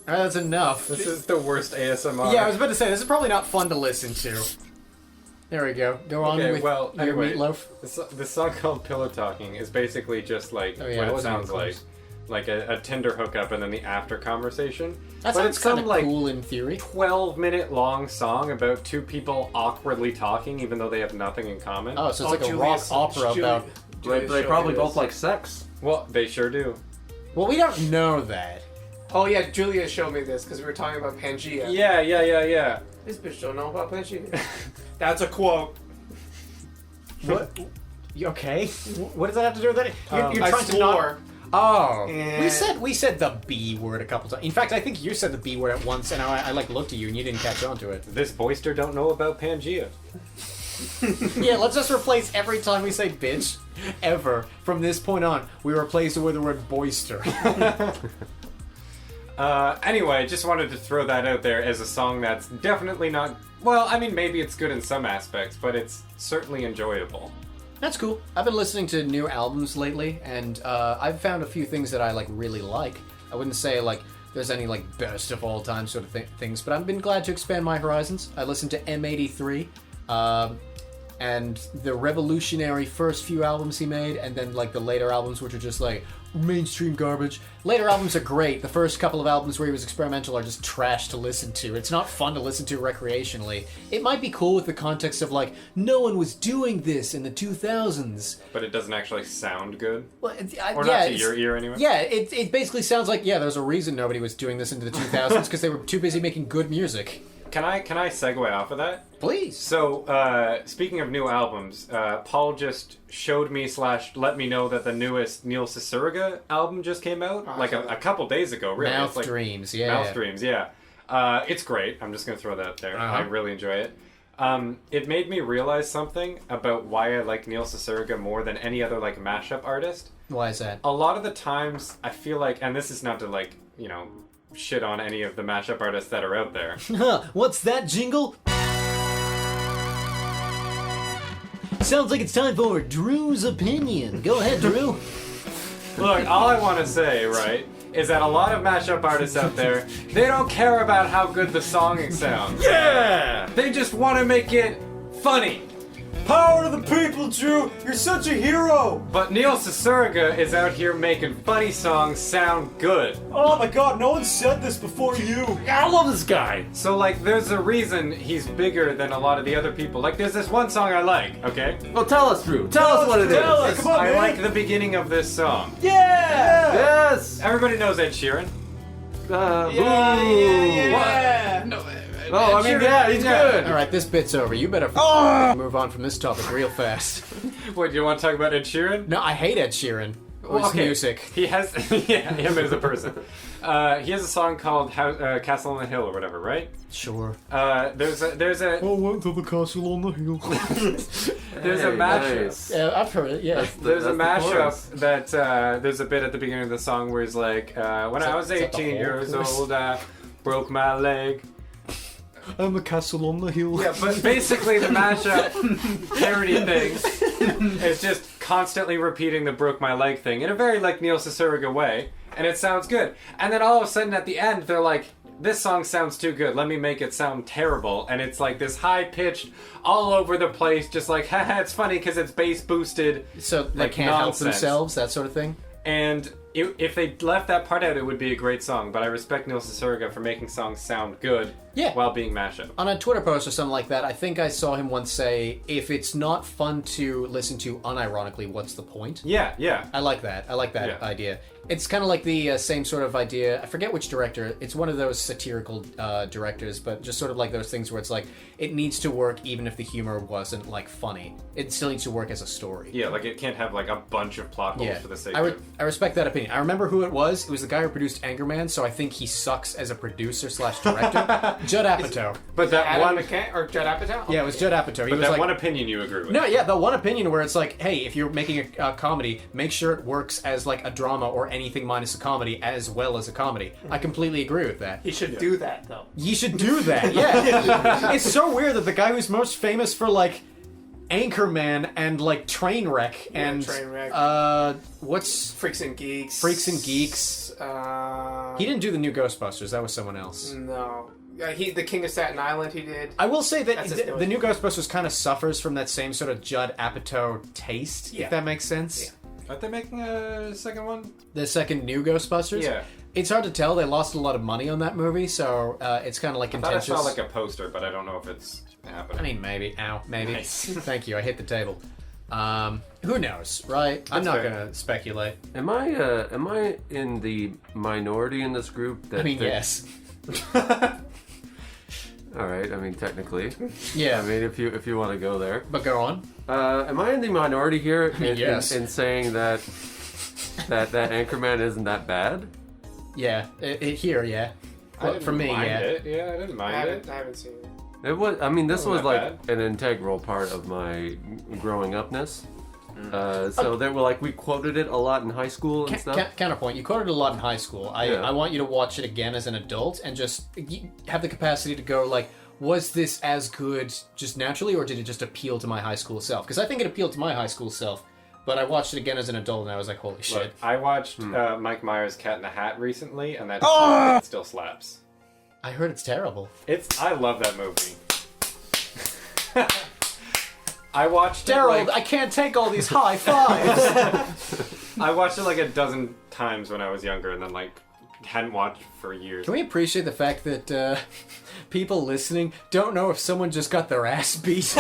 Alright, that's enough. This is the worst ASMR. Yeah, I was about to say, this is probably not fun to listen to. There we go. Go on Okay, with well, your anyway, meatloaf. This song called Pillow Talking is basically just like Oh, yeah, what it it wasn't sounds even like. close. Like a Tinder hookup and then the after conversation. That but sounds it's some kind of like cool in theory. 12-minute long song about two people awkwardly talking even though they have nothing in common. Oh, so it's like a rock opera about... They probably both like sex. Well, they sure do. Well, we don't know that. Oh yeah, Julia showed me this because we were talking about Pangea. Yeah. This bitch don't know about Pangea. That's a quote. What? Okay. What does that have to do with it? You're I trying to not... swore. Oh, And- we said the B word a couple times. In fact, I think you said the B word at once, and I like looked at you and you didn't catch on to it. This boyster don't know about Pangea. Yeah, let's just replace every time we say bitch, ever from this point on. We replace it with the word boister. Anyway, just wanted to throw that out there as a song that's definitely not... Well, I mean, maybe it's good in some aspects, but it's certainly enjoyable. That's cool. I've been listening to new albums lately, and I've found a few things that I like really like. I wouldn't say like there's any like best of all time sort of things, but I've been glad to expand my horizons. I listened to M83, and the revolutionary first few albums he made, and then like the later albums, which are just like mainstream garbage. Later albums are great. The first couple of albums where he was experimental are just trash to listen to. It's not fun to listen to recreationally. It might be cool with the context of like, no one was doing this in the 2000s. But it doesn't actually sound good. Well, Or not to your ear, anyway. Yeah, it basically sounds like, yeah, there's a reason nobody was doing this into the 2000s because they were too busy making good music. Can I segue off of that? Please. So, speaking of new albums, Paul just showed me / let me know that the newest Neil Cicierega album just came out, like a couple days ago, really. Mouth It's like Dreams, yeah. Mouth Dreams, yeah. It's great. I'm just going to throw that out there. Uh-huh. I really enjoy it. It made me realize something about why I like Neil Cicierega more than any other, like, mashup artist. Why is that? A lot of the times, I feel like, and this is not to, like, you know, shit on any of the mashup artists that are out there. What's that jingle? Sounds like it's time for Drew's opinion. Go ahead, Drew. Look, all I want to say, right, is that a lot of mashup artists out there, they don't care about how good the song sounds. Yeah! They just want to make it funny. Power to the people, Drew. You're such a hero. But Neil Cicierega is out here making funny songs sound good. Oh my God, no one said this before you. I love this guy. So, like, there's a reason he's bigger than a lot of the other people. Like, there's this one song I like, okay? Well, tell us, Drew. Tell us what it is. tell us. Come on, I man. like the beginning of this song. Yeah. Yes. Everybody knows Ed Sheeran. Yeah. No, Oh, I mean, yeah, he's good. All right, this bit's over. You better move on from this topic real fast. What, do you want to talk about Ed Sheeran? No, I hate Ed Sheeran. Or his music. He has, yeah, him as a person. He has a song called Castle on the Hill or whatever, right? Sure. There's a went to the castle on the hill. there's a mashup. Yeah, I've heard it. Yeah. There's a That's the chorus. mashup that there's a bit at the beginning of the song where he's like, when I was is that the 18 whole years chorus? old, I broke my leg. I'm a castle on the hill. Yeah, but basically the mashup parody thing is just constantly repeating the broke my leg thing in a very like Neil Cicierega way, and it sounds good. And then all of a sudden at the end they're like, this song sounds too good, let me make it sound terrible. And it's like this high-pitched, all over the place, just like, haha, it's funny because it's bass boosted. So they Like can't help nonsense. themselves, that sort of thing. And if they left that part out, it would be a great song. But I respect Neil Cicierega for making songs sound good while being mashup. On a Twitter post or something like that, I think I saw him once say, if it's not fun to listen to unironically, what's the point? Yeah. I like that. I like that Yeah. idea. It's kind of like the same sort of idea. I forget which director. It's one of those satirical directors, but just sort of like those things where it's like, it needs to work even if the humor wasn't like funny. It still needs to work as a story. Yeah, like it can't have like a bunch of plot holes for the sake of... I respect that opinion. I remember who it was. It was the guy who produced Anchorman, so I think he sucks as a producer / director. Judd Apatow. But that Adam one... McKay or Judd Apatow? Yeah, it was Judd Apatow. He But was that like, one opinion you agree with. no, yeah, the one opinion where it's like, hey, if you're making a comedy, make sure it works as like a drama or anything minus a comedy as well as a comedy. I completely agree with that. He should do that though. You should do that, yeah. It's so weird that the guy who's most famous for like Anchorman and like Trainwreck and Trainwreck. What's Freaks and Geeks. Freaks and Geeks? He didn't do the new Ghostbusters. That was someone else. No. The King of Staten Island. He did. I will say that That's his the new Ghostbusters kind of suffers from that same sort of Judd Apatow taste, Yeah. if that makes sense. Yeah. Aren't they making a second one? The second new Ghostbusters? Yeah. It's hard to tell. They lost a lot of money on that movie, so it's kind of like I thought I contentious. saw like a poster, but I don't know if it's happening. I mean, maybe. Ow, maybe. Nice. Thank you. I hit the table. Who knows, right? I'm That's not fair. gonna speculate. Am I in the minority in this group? That I mean, think- yes. All right. I mean, technically. Yeah. I mean, if you want to go there. But go on. Am I in the minority here in, Yes. in saying that Anchorman isn't that bad? Yeah. Here, yeah. I Well, didn't for me, mind yeah. it. Yeah, I didn't mind it. I haven't seen it. It was. I mean, this Wasn't was that like an integral part of my growing upness. So they were like we quoted it a lot in high school and stuff. Counterpoint. You quoted it a lot in high school. Yeah. I want you to watch it again as an adult and just have the capacity to go like, was this as good just naturally, or did it just appeal to my high school self? Because I think it appealed to my high school self, but I watched it again as an adult and I was like, holy shit. Look, I watched Mike Myers' Cat in the Hat recently, and that it still slaps. I heard it's terrible. I love that movie. I watched Daryl, it like, I can't take all these high fives. I watched it like a dozen times when I was younger, and then like hadn't watched for years. Can we appreciate the fact that people listening don't know if someone just got their ass beat?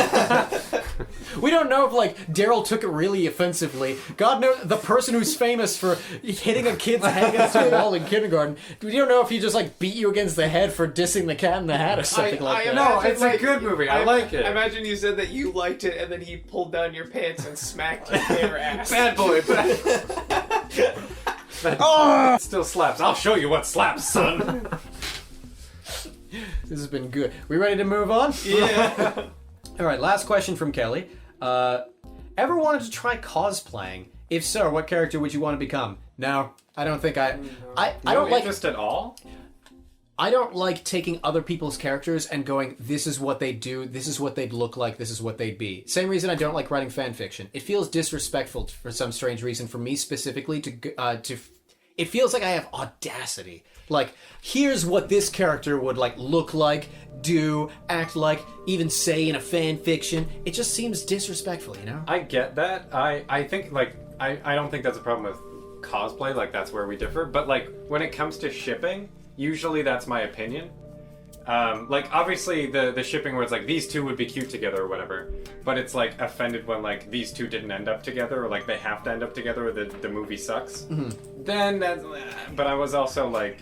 We don't know if like Daryl took it really offensively. God knows the person who's famous for hitting a kid's head against a wall in kindergarten. We don't know if he just like beat you against the head for dissing the Cat in the Hat or something like that. No, imagine, it's a good movie. I like it. I imagine you said that you liked it, and then he pulled down your pants and smacked you in your ass. Bad boy. Oh! It still slaps. I'll show you what slaps, son. This has been good. We ready to move on? Yeah. All right, last question from Kelly. Ever wanted to try cosplaying? If so, what character would you want to become? No, I don't think I don't like interest at all. I don't like taking other people's characters and going, this is what they do, this is what they'd look like, this is what they'd be. Same reason I don't like writing fan fiction. It feels disrespectful for some strange reason for me specifically to it feels like I have audacity. Like, here's what this character would like look like, do, act like, even say in a fan fiction. It just seems disrespectful, you know? I get that. I think like I don't think that's a problem with cosplay. Like that's where we differ. But like when it comes to shipping, usually that's my opinion. Like obviously the shipping where it's like these two would be cute together or whatever, but it's like offended when like these two didn't end up together or like they have to end up together or the movie sucks. Mm-hmm. Then that's. But I was also like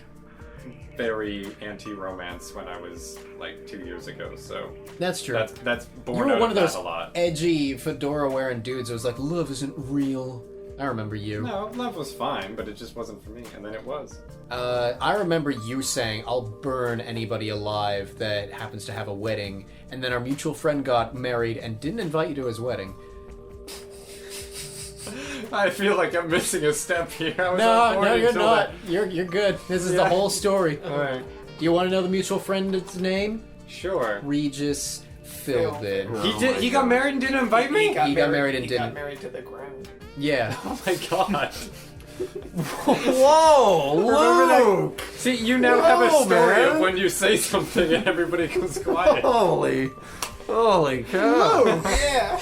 very anti-romance when I was like 2 years ago, so That's true. that's You born were out one of that those a lot. edgy fedora wearing dudes who was like, love isn't real. I remember you. No, love was fine, but it just wasn't for me, and then it was. I remember you saying, I'll burn anybody alive that happens to have a wedding, and then our mutual friend got married and didn't invite you to his wedding. I feel like I'm missing a step here. I was No, you're not. You're good. This is the whole story. Alright. Do you want to know the mutual friend's name? Sure. Regis Philbin. He did. He got married and didn't invite me. He got married and he didn't. got married to the ground. Yeah. Oh my god. Whoa, Luke! See, you now have a Whoa, story man. of when you say something and everybody goes quiet. Holy cow! Yeah.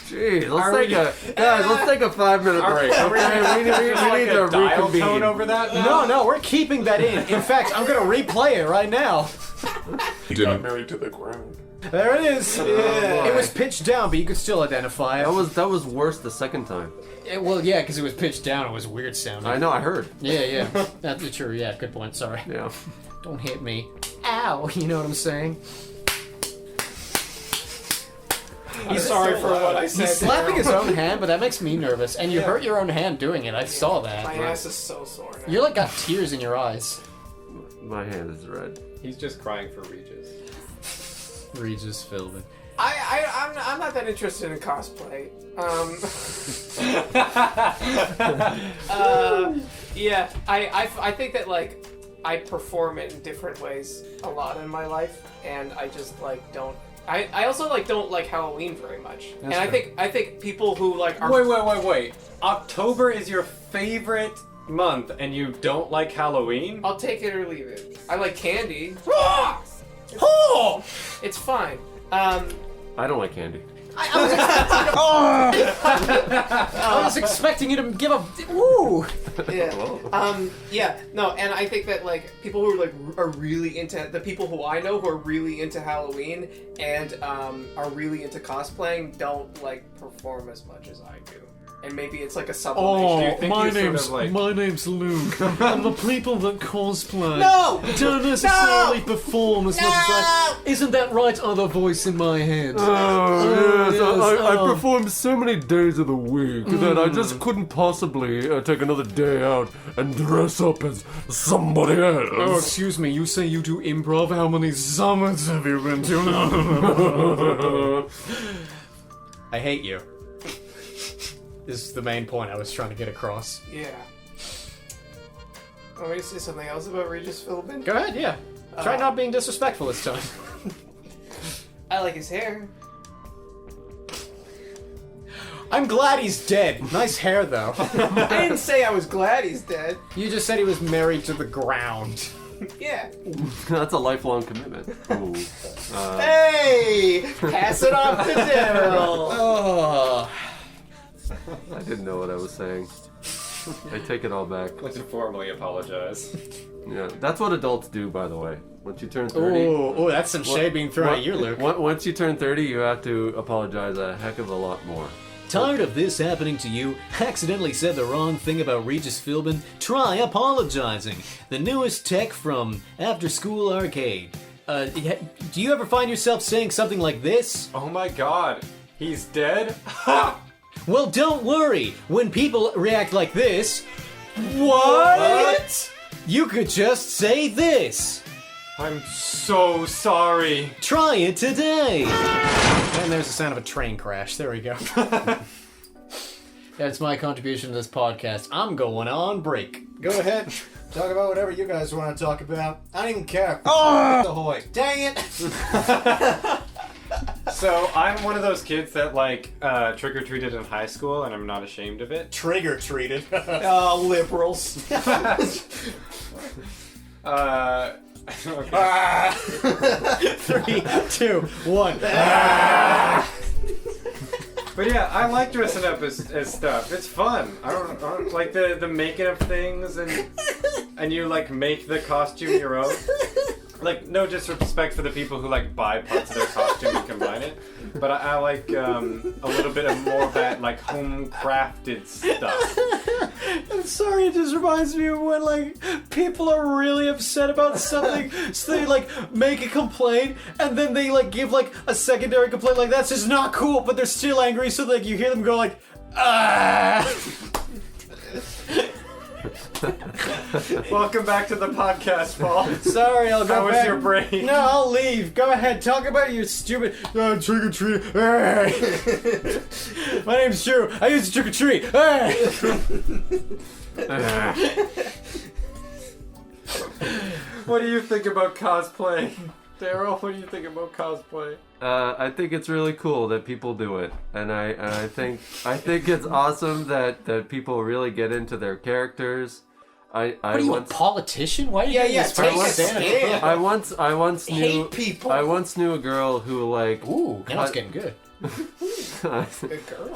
Jeez, Are let's take a 5-minute break. Are we Okay, gonna we need like to a dial tone reconvene. over that? now? No, we're keeping that in. In fact, I'm gonna replay it right now. He got married to the ground. There it is. Yeah. It was pitched down, but you could still identify it. That was worse the second time. Well, yeah, because it was pitched down. It was weird sounding. I know, I heard. Yeah. That's true. Yeah, good point. Sorry. Yeah. Don't hit me. Ow. You know what I'm saying? I'm sorry for what I said. He's slapping there. his own hand, but that makes me nervous. And you hurt your own hand doing it. I saw that. My ass is so sore now. You're like got tears in your eyes. My hand is red. He's just crying for Regis. Regis Philbin. I'm not that interested in cosplay. Yeah, I think that like I perform it in different ways a lot in my life, and I just like don't I also like don't like Halloween very much, That's and fair. I think people who like are Wait. October is your favorite month, and you don't like Halloween? I'll take it or leave it. I like candy. It's fine. I don't like candy. I was expecting you to give a woo. Yeah. Yeah. No, and I think that like people who are really into the people who I know who are really into Halloween and are really into cosplaying don't like perform as much as I do. And maybe it's like a sublimation. Do you think my you sort name's of, like- my name's Luke, and the people that cosplay No! don't necessarily No! perform as much as I. Isn't that right? Other voice in my head. Oh, yes. yes, I oh. performed so many days of the week that I just couldn't possibly take another day out and dress up as somebody else. Oh, excuse me. You say you do improv? How many summits have you been to? I hate you. Is the main point I was trying to get across. Yeah. Want me to say something else about Regis Philbin? Go ahead, yeah. Try not being disrespectful this time. I like his hair. I'm glad he's dead. Nice hair, though. I didn't say I was glad he's dead. You just said he was married to the ground. Yeah. That's a lifelong commitment. Ooh. Hey! Pass it off to Daryl. Oh. I didn't know what I was saying. I take it all back. Let's formally apologize. Yeah, that's what adults do, by the way. Once you turn 30... Ooh, that's some shade being thrown at you, Luke. Once you turn 30, you have to apologize a heck of a lot more. Tired of this happening to you? Accidentally said the wrong thing about Regis Philbin? Try apologizing. The newest tech from After School Arcade. Do you ever find yourself saying something like this? Oh my god. He's dead? Ha! Well, don't worry. When people react like this, what? You could just say this. I'm so sorry. Try it today. And there's the sound of a train crash. There we go. That's my contribution to this podcast. I'm going on break. Go ahead. Talk about whatever you guys want to talk about. I don't even care. Oh! Ahoy. Dang it. So, I'm one of those kids that, like, trick-or-treated in high school, and I'm not ashamed of it. Trigger treated. Oh, liberals. Okay. 3, 2, 1. But yeah, I like dressing up as stuff. It's fun. I don't like the making of things and you like make the costume your own. Like, no disrespect for the people who like buy parts of their costume and combine it, but I like a little bit of more of that like home crafted stuff. I'm sorry, it just reminds me of when, like, people are really upset about something, so they, like, make a complaint, and then they, like, give, like, a secondary complaint, like, that's just not cool, but they're still angry, so, like, you hear them go, like, ah! Welcome back to the podcast, Paul. Sorry, I'll go How was back. your break? No, I'll leave. Go ahead, talk about your stupid trick or treat. Hey. My name's Drew. I used to trick or treat. Hey. What do you think about cosplay? Daryl, what do you think about cosplay? I think it's really cool that people do it, and I think it's awesome that people really get into their characters. What are you, a politician? Why are you Yeah, doing yeah, this? take a What's stand. I once knew Hate people. I once knew a girl who like Ooh, now it's getting good. Good girl.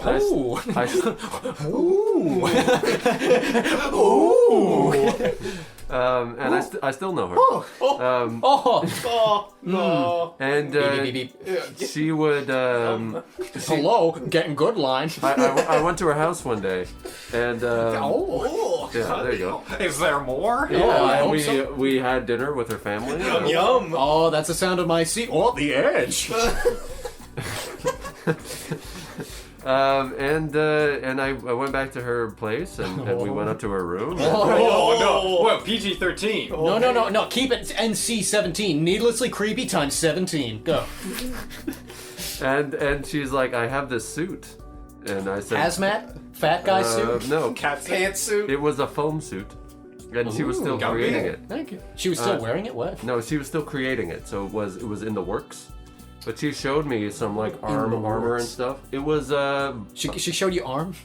Ooh. And I still know her. Oh, no. And Beep, beep, beep. she would. Hello, getting good line. I went to her house one day, and Oh. yeah, there you go. Is there more? Yeah, I And hope so. we had dinner with her family. Yum. Oh, that's the sound of my seat. Oh, the edge. And I went back to her place, and we went up to her room. Oh no! Well, PG-13. No. Keep it NC-17. Needlessly creepy times 17. Go. And she's like, I have this suit, and I said, Hazmat? Fat guy suit? No, Pantsuit. it was a foam suit, and she was still Ooh, creating it. Thank you. She was still wearing it? What? No, she was still creating it, so it was in the works. But she showed me some like armor and stuff. It was She showed you arm?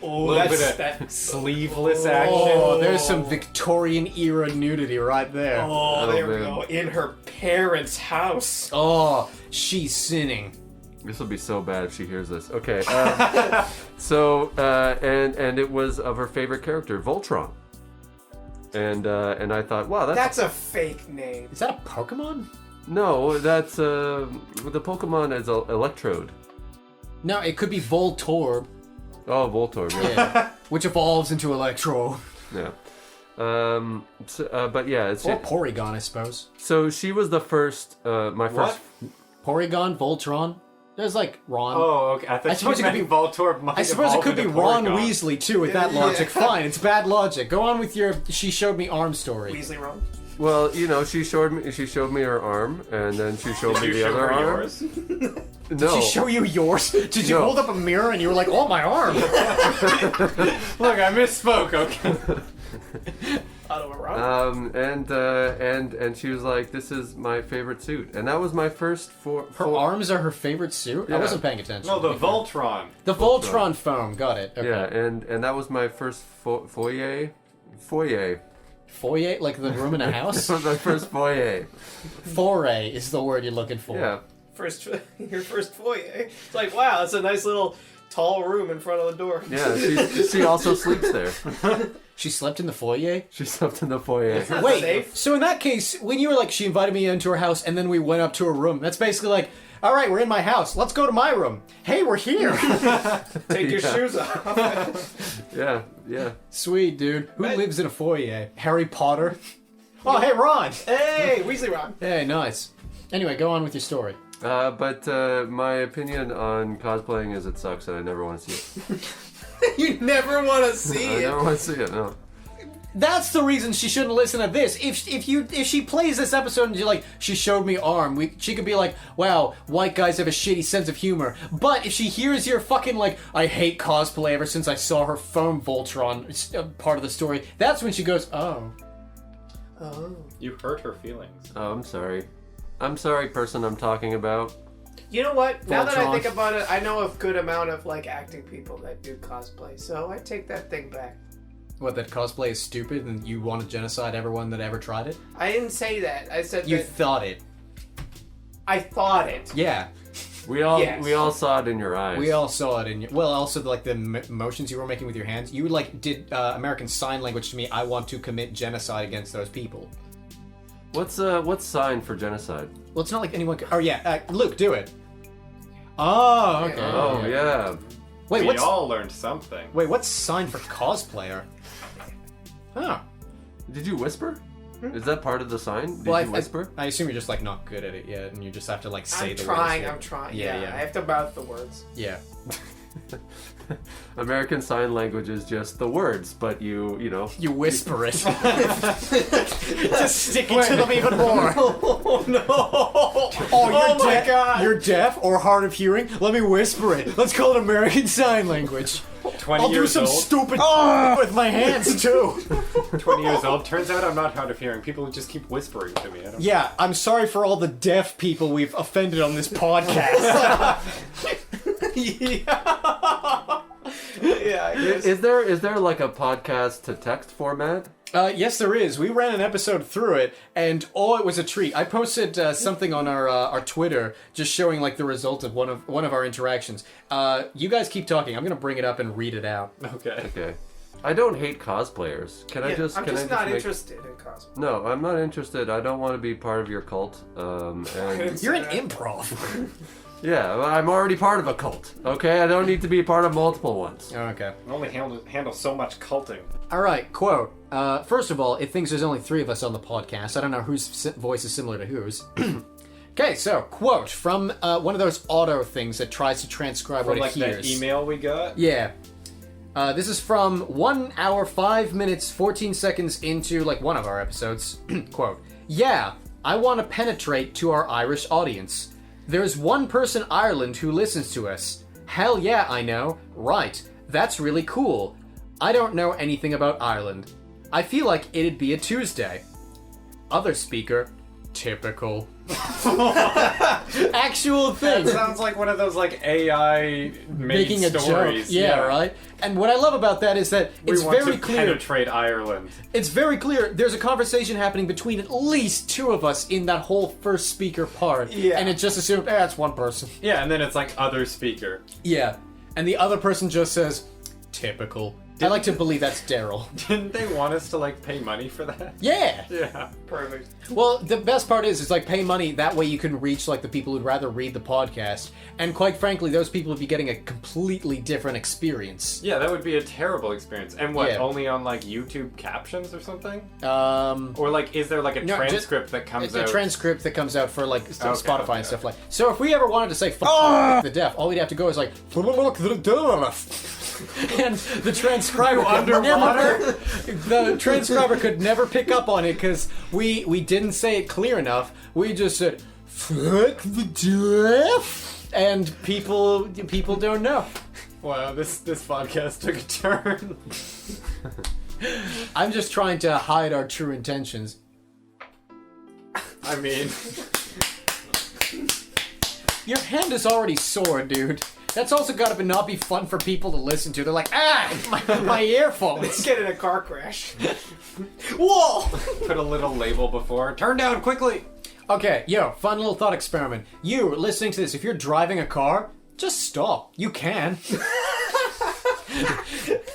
Oh, Little bit of that. sleeveless action. Oh, there's some Victorian era nudity right there. Oh, there we man. go. In her parents' house. Oh, she's sinning. This will be so bad if she hears this. Okay. So and it was of her favorite character, Voltron. And I thought, wow, That's a fake name. Is that a Pokemon? no, that's the Pokemon is Electrode. No, it could be Voltorb. Oh, Voltorb. Yeah. Yeah. Which evolves into Electro. Yeah. But yeah, it's Or Porygon, I suppose. so she was the first. My first. Porygon, Voltron. There's like Ron. Oh, okay. I suppose you it could meant be- Voltorb might I suppose it evolve could be into Ron Porygon. Weasley too with that logic. Fine, it's bad logic. Go on with your she showed me arm story. Weasley wrong. Well, you know, she showed me her arm, and then she showed me You the show other her arm. yours? No. She show you yours? Did you No. hold up a mirror and you were like, oh, my arm? Look, I misspoke. Okay. Out of a wrong. And she was like, "This is my favorite suit," and that was my first Her arms are her favorite suit? I Yeah. wasn't paying attention. No, the Voltron. The Voltron foam, got it. Okay. Yeah, and that was my first foyer. Foyer, like the room in a house? That was my first foyer. Foray is the word you're looking for. Yeah. Your first foyer. It's like, wow, it's a nice little tall room in front of the door. Yeah, she also sleeps there. She slept in the foyer? She slept in the foyer. Wait, safe. so in that case, when you were like, she invited me into her house and then we went up to her room, that's basically like, all right, we're in my house. Let's go to my room. Hey, we're here. Take your Yeah. shoes off. Yeah, yeah. Sweet, dude. Who Right. lives in a foyer? Harry Potter? Oh, hey, Ron. Hey, Weasley wrong. Hey, nice. Anyway, go on with your story. But my opinion on cosplaying is it sucks and I never want to see it. You never want to see I it. never want to see it, no. That's the reason she shouldn't listen to this. If she plays this episode and you're like, she showed me arm, she could be like, wow, white guys have a shitty sense of humor. But if she hears your fucking like, I hate cosplay ever since I saw her foam Voltron part of the story, that's when she goes, oh. Oh. You hurt her feelings. Oh, I'm sorry. I'm sorry, person I'm talking about. You know what? Now that I Voltron. think about it, I know a good amount of like acting people that do cosplay, so I take that thing back. What, that cosplay is stupid and you want to genocide everyone that ever tried it? I didn't say that. I said You that thought it. I thought it. Yeah. We all Yes. saw it in your eyes. We all saw it in your... Well, also, like, the motions you were making with your hands. You, like, did American Sign Language to me, I want to commit genocide against those people. What's sign for genocide? Well, it's not like anyone... Oh, yeah. Luke, do it. Oh, okay. Oh yeah. Wait, We what's... all learned something. Wait, what's sign for cosplayer? Huh. Did you whisper? Is that part of the sign? Did Well, you whisper? I assume you're just, like, not good at it yet, and you just have to, like, say I'm the trying. words. I'm trying. Yeah, Yeah, yeah. I have to mouth the words. Yeah. American Sign Language is just the words, but you know. You whisper it. Just stick it to them even more. Oh no! Oh, you're my God. You're deaf or hard of hearing? Let me whisper it. Let's call it American Sign Language. 20 I'll do years some old. stupid with my hands too. 20 years old. Turns out I'm not hard of hearing. People just keep whispering to me. I don't Yeah, I'm sorry for all the deaf people we've offended on this podcast. Yeah, I guess. Is there like a podcast to text format? Yes, there is. We ran an episode through it, and it was a treat. I posted something on our Twitter, just showing like the result of one of our interactions. You guys keep talking. I'm gonna bring it up and read it out. Okay. Okay. I don't hate cosplayers. Can I Yeah, just? I'm can just I just not make... interested in cosplay. No, I'm not interested. I don't want to be part of your cult. And You're an improv. yeah, well, I'm already part of a cult. Okay, I don't need to be part of multiple ones. Okay. I can only handle so much culting. All right. Quote. First of all, it thinks there's only 3 of us on the podcast. I don't know whose voice is similar to whose. Okay, so quote from one of those auto things that tries to transcribe From what like it hears. that email we got. Yeah. This is from 1 hour, 5 minutes, 14 seconds into, like, one of our episodes. Quote, yeah, I want to penetrate to our Irish audience. There's one person Ireland who listens to us. Hell yeah, I know. Right. That's really cool. I don't know anything about Ireland. I feel like it'd be a Tuesday. Other speaker. Typical. Actual thing. That sounds like one of those like AI Making a stories. joke. Yeah, right? And what I love about that is that it's We want very to clear. penetrate Ireland. It's very clear there's a conversation happening between at least two of us in that whole first speaker part. Yeah. And it just assumed, it's one person. Yeah, and then it's like other speaker. Yeah. And the other person just says, typical. I like to believe that's Daryl. Didn't they want us to like pay money for that? Yeah. Yeah. Perfect. Well, the best part is, it's like pay money, that way you can reach like the people who'd rather read the podcast. And quite frankly, those people would be getting a completely different experience. Yeah, that would be a terrible experience. And what, Yeah. only on like YouTube captions or something? Um... Or like, is there like a No, transcript that comes It's out? a transcript that comes out for like Spotify okay, and stuff like. So if we ever wanted to say "fuck the deaf," all we'd have to go is like "fuck the deaf," and the transcriber Underwater? the transcriber could never pick up on it because we didn't say it clear enough. We just said "fuck the deaf," and people don't know. Wow, this podcast took a turn. I'm just trying to hide our true intentions. I mean, Your hand is already sore, dude. That's also gotta not be fun for people to listen to. They're like, my earphones. Get in a car crash. Whoa! put a little label before. Turn down quickly. Okay, fun little thought experiment. You listening to this, if you're driving a car, just stop. You can.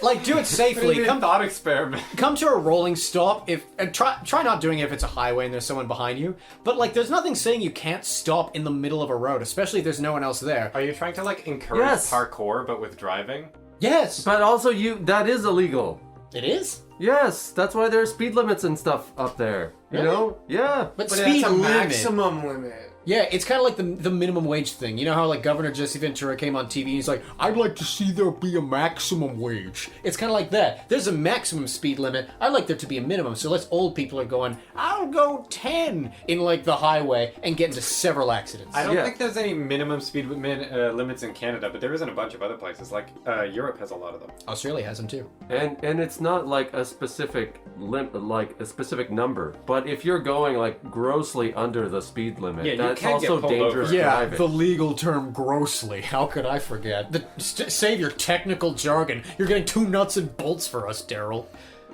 Like, do it safely. Thought experiment. Come to a rolling stop. And try not doing it if it's a highway and there's someone behind you. But like, there's nothing saying you can't stop in the middle of a road, especially if there's no one else there. Are you trying to like encourage Yes. parkour but with driving? Yes, But also, that is illegal. it is. Yes, that's why there's speed limits and stuff up there. You Really? know? Yeah. But But speed that's a limit. maximum limit. Yeah, it's kind of like the minimum wage thing. You know how like Governor Jesse Ventura came on TV and he's like, I'd like to see there be a maximum wage. It's kind of like that. There's a maximum speed limit. I'd like there to be a minimum. So less old people are going, I'll go 10 in like the highway and get into several accidents. I don't Yeah. think there's any minimum speed limits in Canada, but there is in a bunch of other places. Like Europe has a lot of them. Australia has them too. And it's not like a specific number, but if you're going like grossly under the speed limit, Yeah, you that's can get also pulled dangerous over. driving. the legal term grossly. How could I forget? Save your technical jargon. You're getting too nuts and bolts for us, Daryl.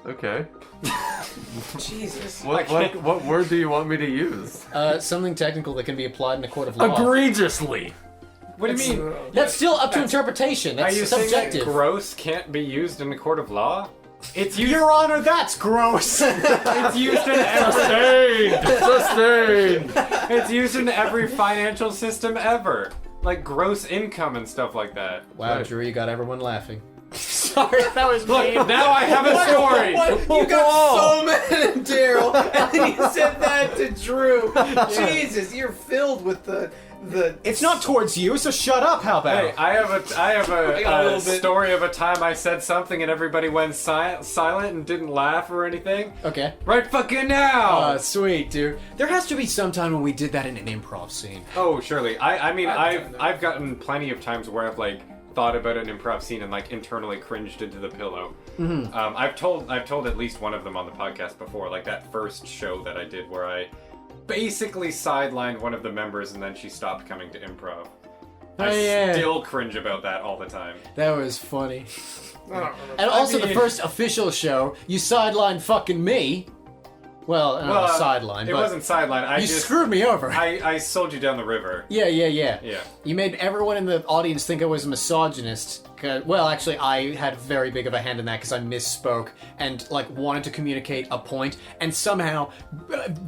Okay. Jesus. What word do you want me to use? Something technical that can be applied in a court of law. Egregiously. What do you mean? That's still up to interpretation. Are That's you saying subjective. that gross can't be used in a court of law? It's used. Your Honor, that's gross. It's used in every. Sustained. It's used in every financial system ever, like gross income and stuff like that. Wow, Right. Drew, you got everyone laughing. Sorry, that was Look, mean. now I have a story. What? You got so mad at Daryl, and then you said that to Drew. Jesus, you're filled with the. It's not towards you, so shut up. How about? Hey, I have I got a a little bit- story of a time I said something and everybody went silent and didn't laugh or anything. Okay. Right fucking now. Sweet, dude. There has to be some time when we did that in an improv scene. Oh, surely. I mean, I've done that. I've gotten plenty of times where I've like thought about an improv scene and like internally cringed into the pillow. Mm-hmm. I've told at least one of them on the podcast before, like that first show that I did where I basically sidelined one of the members and then she stopped coming to improv. I yeah. still cringe about that all the time. That was funny. I don't remember. And also mean- the first official show, you sidelined fucking me. Well, not sideline, It but wasn't sideline. I you just screwed me over. I sold you down the river. Yeah. Yeah. You made everyone in the audience think I was a misogynist. Well, actually, I had very big of a hand in that because I misspoke and like wanted to communicate a point, and somehow,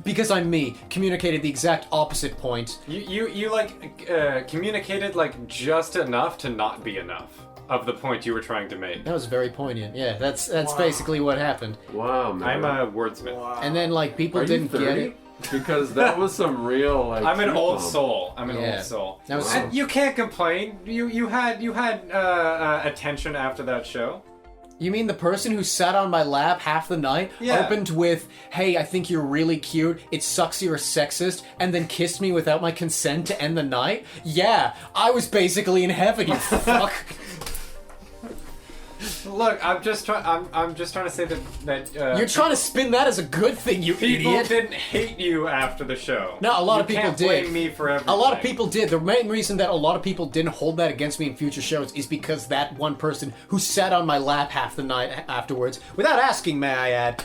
because I'm me, communicated the exact opposite point. You like communicated like just enough to not be enough of the point you were trying to make. That was very poignant. Yeah, that's basically what happened. Wow, man. I'm a wordsmith. Wow. And then like people Are you didn't 30? get it. Because that was some real like. I'm an truth old bomb. soul. I'm an Yeah. old soul. That was And you can't complain. You had attention after that show. You mean the person who sat on my lap half the night, Yeah. opened with, hey, I think you're really cute, it sucks you're a sexist, and then kissed me without my consent to end the night? Yeah, I was basically in heaven, you fuck. Look, I'm just trying to say that You're trying to spin that as a good thing, you people idiot. didn't hate you after the show. No, a lot of You people can't did. blame me for everything. A lot of people did. The main reason that a lot of people didn't hold that against me in future shows is because that one person who sat on my lap half the night afterwards, without asking, may I add,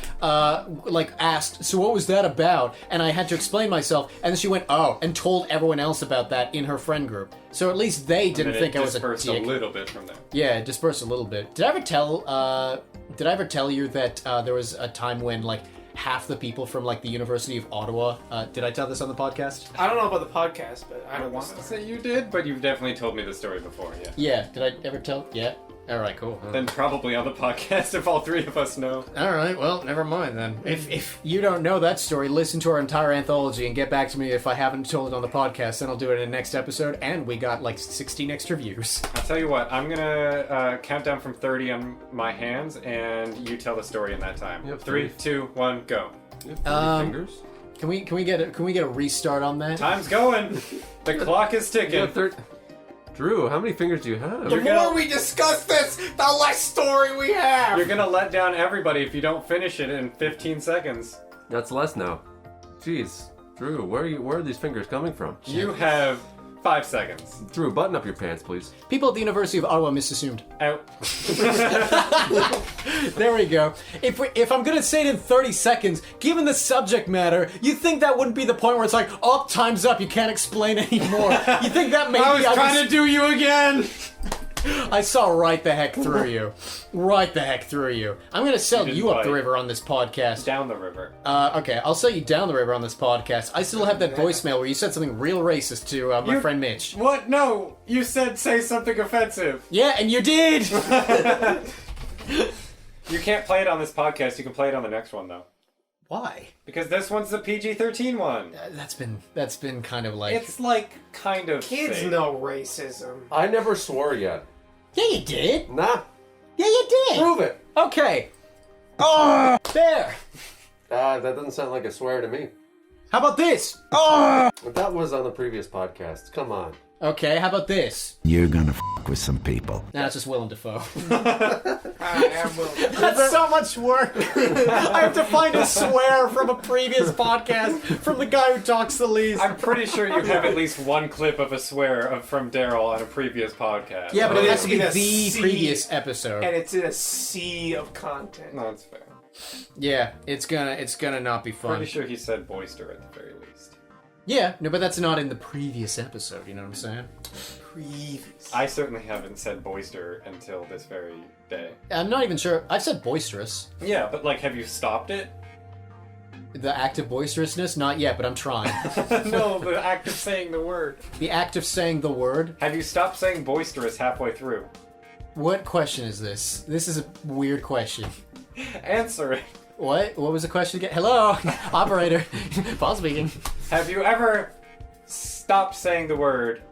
asked, so what was that about? And I had to explain myself, and then she went, oh, and told everyone else about that in her friend group. So at least they didn't think I was a dispersed dick. a little bit from there. Yeah, it dispersed a little bit. Did I ever tell you that there was a time when like half the people from like the University of Ottawa? Did I tell this on the podcast? I don't know about the podcast, but I I don't want want to say you did, but you've definitely told me the story before, yeah. Yeah. Did I ever tell? Yeah. All right. Cool. Then probably on the podcast if all three of us know. All right. Well, never mind then. If you don't know that story, listen to our entire anthology and get back to me if I haven't told it on the podcast. Then I'll do it in the next episode. And we got like 16 extra views. I'll tell you what, I'm gonna count down from 30 on my hands, and you tell the story in that time. You have 3, three. 2, 1, go. You have 30 fingers? Can we get a restart on that? Time's going. The clock is You ticking. have 30. Drew, how many fingers do you have? The more we discuss this, the less story we have. You're gonna let down everybody if you don't finish it in 15 seconds. That's less now. Jeez. Drew, where are these fingers coming from? You have 5 seconds. Drew, button up your pants, please. People at the University of Ottawa misassumed. Out. There we go. If I'm gonna say it in 30 seconds, given the subject matter, you'd think that wouldn't be the point where it's like, oh, time's up, you can't explain anymore. You think that maybe I was trying to do you again! I saw right the heck through you. Right the heck through you. I'm gonna sell didn't you up the bite. river on this podcast. Down the river. Okay, I'll sell you down the river on this podcast. I still have that voicemail where you said something real racist to my friend Mitch. What? No! You said say something offensive. Yeah, and you did! You can't play it on this podcast, you can play it on the next one though. Why? Because this one's the PG-13 one. That's been kind of like... It's like kind of Kids safe. know racism. I never swore yet. Yeah, you did! Nah. Yeah, you did! Prove it. Okay. Oh, there! That doesn't sound like a swear to me. How about this? But that was on the previous podcast. Come on. Okay, how about this? You're gonna f with some people. Nah, it's just Willem Dafoe. I am willing. That's so much work. I have to find a swear from a previous podcast from the guy who talks the least. I'm pretty sure you have at least one clip of a swear from Daryl on a previous podcast. Yeah, but it has to be in a the sea. previous episode. And it's in a sea of content. No, it's fair. Yeah, it's gonna not be fun. Pretty sure he said boister at the very least. Yeah, no, but that's not in the previous episode. You know what I'm saying? Previous. I certainly haven't said boister until this very day. I'm not even sure. I've said boisterous. Yeah, but like, have you stopped it? The act of boisterousness, not yet, but I'm trying. No, the act of saying the word. The act of saying the word. Have you stopped saying boisterous halfway through? What question is this? This is a weird question. Answer it. What? What was the question again? Hello, operator. Paul speaking. Have you ever stopped saying the word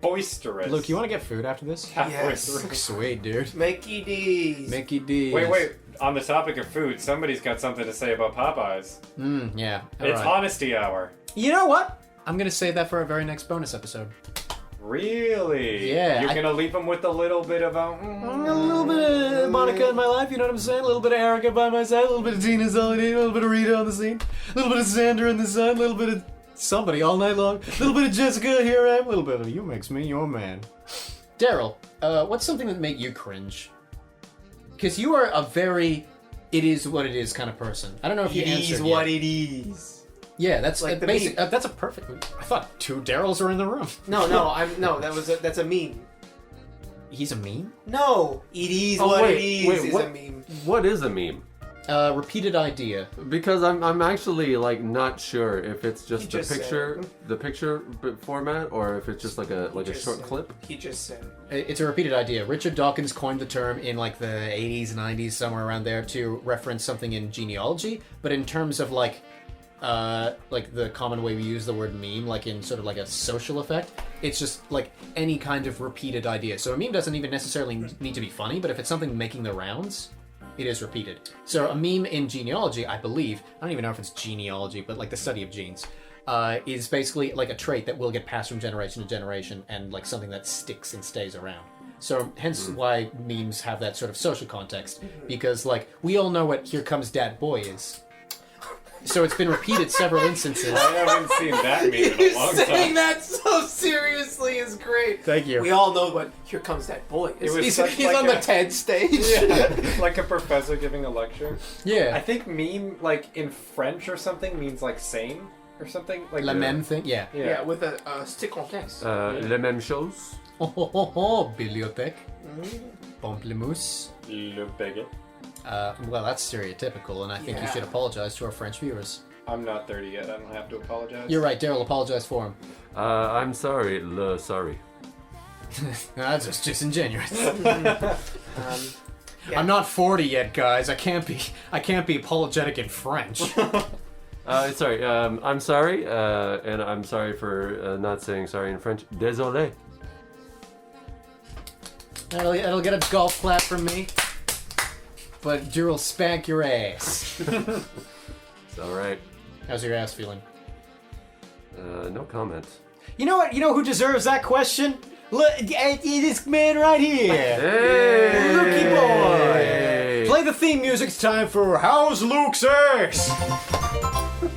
boisterous? Luke, you want to get food after this? halfway Yes. through? Sweet, dude. Mickey D's. Mickey D. Wait. On the topic of food, somebody's got something to say about Popeyes. Yeah. It's alright. honesty hour. You know what? I'm gonna save that for our very next bonus episode. Really? Yeah, You're I- gonna leave them with a little bit of a. A little bit of Monica in my life, you know what I'm saying? A little bit of Erica by my side, a little bit of Tina's on it, a little bit of Rita on the scene, a little bit of Sandra in the sun, a little bit of somebody all night long, a little bit of Jessica, here I am, a little bit of you makes me your man. Daryl, what's something that make you cringe? Because you are a very it is what it is kind of person. I don't know if you It answered is yet. what it is. Yeah, that's Like the basic. meme. That's a perfect. I thought two Daryls are in the room. No, that's a meme. He's a meme. No, it is Oh, what wait, it is wait, is what? a meme. What is a meme? Repeated idea. Because I'm actually like not sure if it's just He just said the picture format or if it's just like a Just short said- clip. He just said. It's a repeated idea. Richard Dawkins coined the term in like the 80s, 90s, somewhere around there to reference something in genealogy, but in terms of like the common way we use the word meme, like in sort of like a social effect, it's just like any kind of repeated idea. So a meme doesn't even necessarily need to be funny, but if it's something making the rounds, it is repeated. So a meme in genealogy, I believe, I don't even know if it's genealogy, but like the study of genes, is basically like a trait that will get passed from generation to generation and like something that sticks and stays around. So hence why memes have that sort of social context, because like we all know what "Here Comes Dat Boy" is. So it's been repeated several instances. I haven't seen that meme in a You long saying time. that so seriously is great. Thank you. We all know what "Here Comes That Boy" is. It was He's, such he's like on a- the TED stage. Like a professor giving a lecture. Yeah. I think meme, like in French or something, means like same or something. Like La même thing. Yeah. Yeah, with a stick contexte. Les mêmes choses. Oh, bibliothèque. Pamplemousse. Le baguette. Well, that's stereotypical, and I think you Yeah. should apologize to our French viewers. I'm not 30 yet. I don't have to apologize. You're right, Daryl. Apologize for him. I'm sorry. Sorry. That's just disingenuous. Yeah. I'm not 40 yet, guys. I can't be apologetic in French. Sorry. I'm sorry, and I'm sorry for not saying sorry in French. Désolé. That'll get a golf clap from me. But Drew will spank your ass. It's all right. How's your ass feeling? No comment. You know what? You know who deserves that question? Look, this man right here. Hey! Lukey boy. Hey! Play the theme music. It's time for How's Luke's Ass?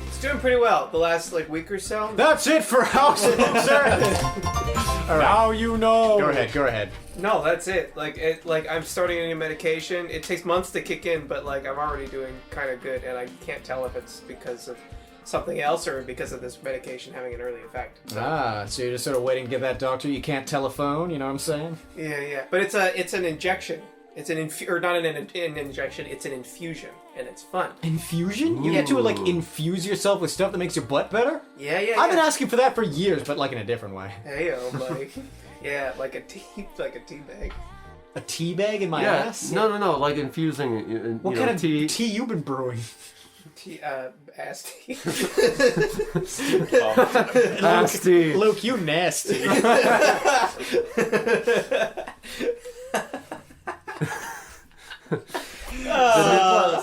It's doing pretty well the last like week or so. That's it for How's Luke's Ass. All right. Now you know. Go ahead. No, that's it. Like I'm starting a new medication. It takes months to kick in, but like I'm already doing kind of good, and I can't tell if it's because of something else or because of this medication having an early effect. So you're just sort of waiting to get that doctor you can't telephone, you know what I'm saying? Yeah. But it's an injection. It's or not an injection. It's an infusion, and it's fun. Infusion? You get to like infuse yourself with stuff that makes your butt better? Yeah. I've been asking for that for years, but like in a different way. Heyo, buddy. Yeah, like a tea bag. A tea bag in my Yeah. ass? No. Like infusing. What kind of tea you been brewing? Ass tea. Ass tea. Luke, you nasty.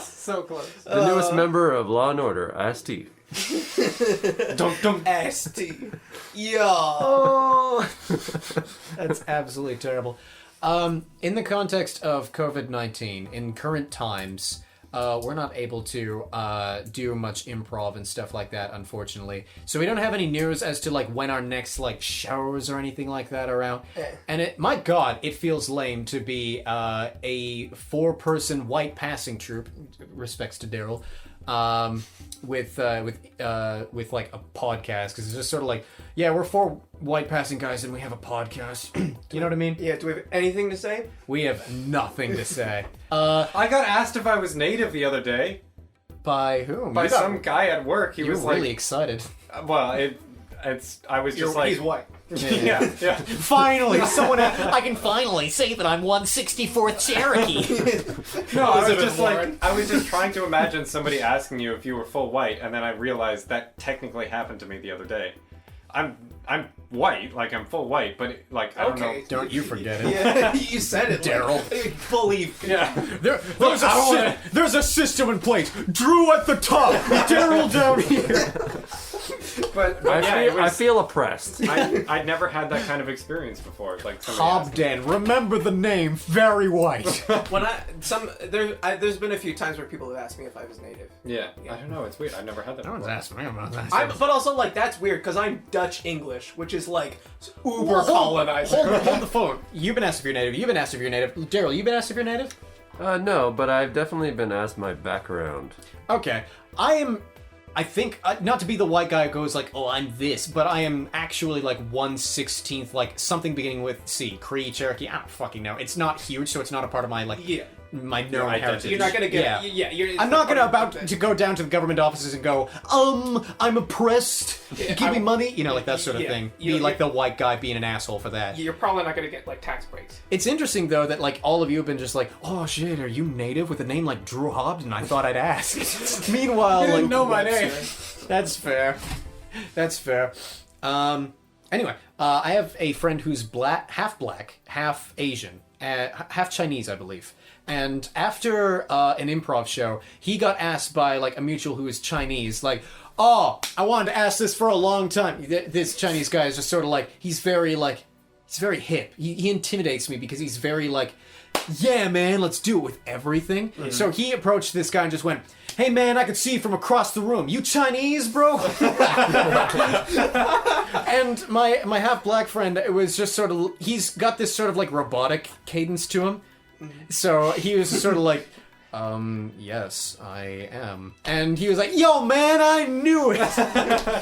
So close. The newest member of Law and Order, Ass tea. Ass tea. Yeah. Oh, that's absolutely terrible. In the context of COVID-19, in current times, we're not able to do much improv and stuff like that, unfortunately. So we don't have any news as to like when our next like shows or anything like that are out. And my God, it feels lame to be a 4-person white passing troupe. Respects to Daryl. With like a podcast, because it's just sort of like, yeah, we're 4 white passing guys and we have a podcast. You know what I mean? Yeah, do we have anything to say? We have nothing to say. I got asked if I was native the other day By whom? by You got- some guy at work. He You was were really like, excited. well, I was just like, He's white. yeah. Finally, I can finally say that I'm 1/64th Cherokee. No, I was Elizabeth just Warren. like, I was just trying to imagine somebody asking you if you were full white, and then I realized that technically happened to me the other day. I'm white, like I'm full white, but like I don't know. Don't you forget it. Yeah, you said it, Daryl. Fully. Yeah. There's a system in place. Drew at the top, Daryl down here. But I yeah, feel oppressed. I'd never had that kind of experience before. Like somebody asked me. Hobden, remember the name, very white. When there's been a few times where people have asked me if I was native. Yeah, I don't know. It's weird. I've never had that. No one's before. asked me about that. But also like that's weird because I'm Dutch English, which is like uber colonizer. Hold the phone. You've been asked if you're native. You've been asked if you're native. Daryl, you've been asked if you're native? No, but I've definitely been asked my background. Okay. I think, not to be the white guy who goes like, oh, I'm this, but I am actually like 1/16th, like something beginning with C. Cree, Cherokee, I don't fucking know. It's not huge, so it's not a part of my, like, Yeah. my known identity. heritage. You're not gonna get. Yeah. You're, I'm not to go down to the government offices and go, I'm oppressed, give me money, you know, like that sort of Yeah. thing. You- Be like the white guy being an asshole for that. You're probably not gonna get like tax breaks. It's interesting, though, that, like, all of you have been just like, oh, shit, are you native with a name like Drew Hobden? I thought I'd ask. Meanwhile, You didn't like, know my name. That's fair. That's fair. Anyway, I have a friend who's half black, half Asian, half Chinese, I believe. And after an improv show, he got asked by like a mutual who is Chinese, like, "Oh, I wanted to ask this for a long time." This Chinese guy is just sort of like, he's very like, he's very hip. He intimidates me because he's very like, yeah, man, let's do it with everything. So he approached this guy and just went, hey, man, I could see you from across the room. You Chinese, bro? And my half-black friend, it was just sort of, he's got this sort of like robotic cadence to him. So he was just sort of like, yes, I am. And he was like, yo, man, I knew it!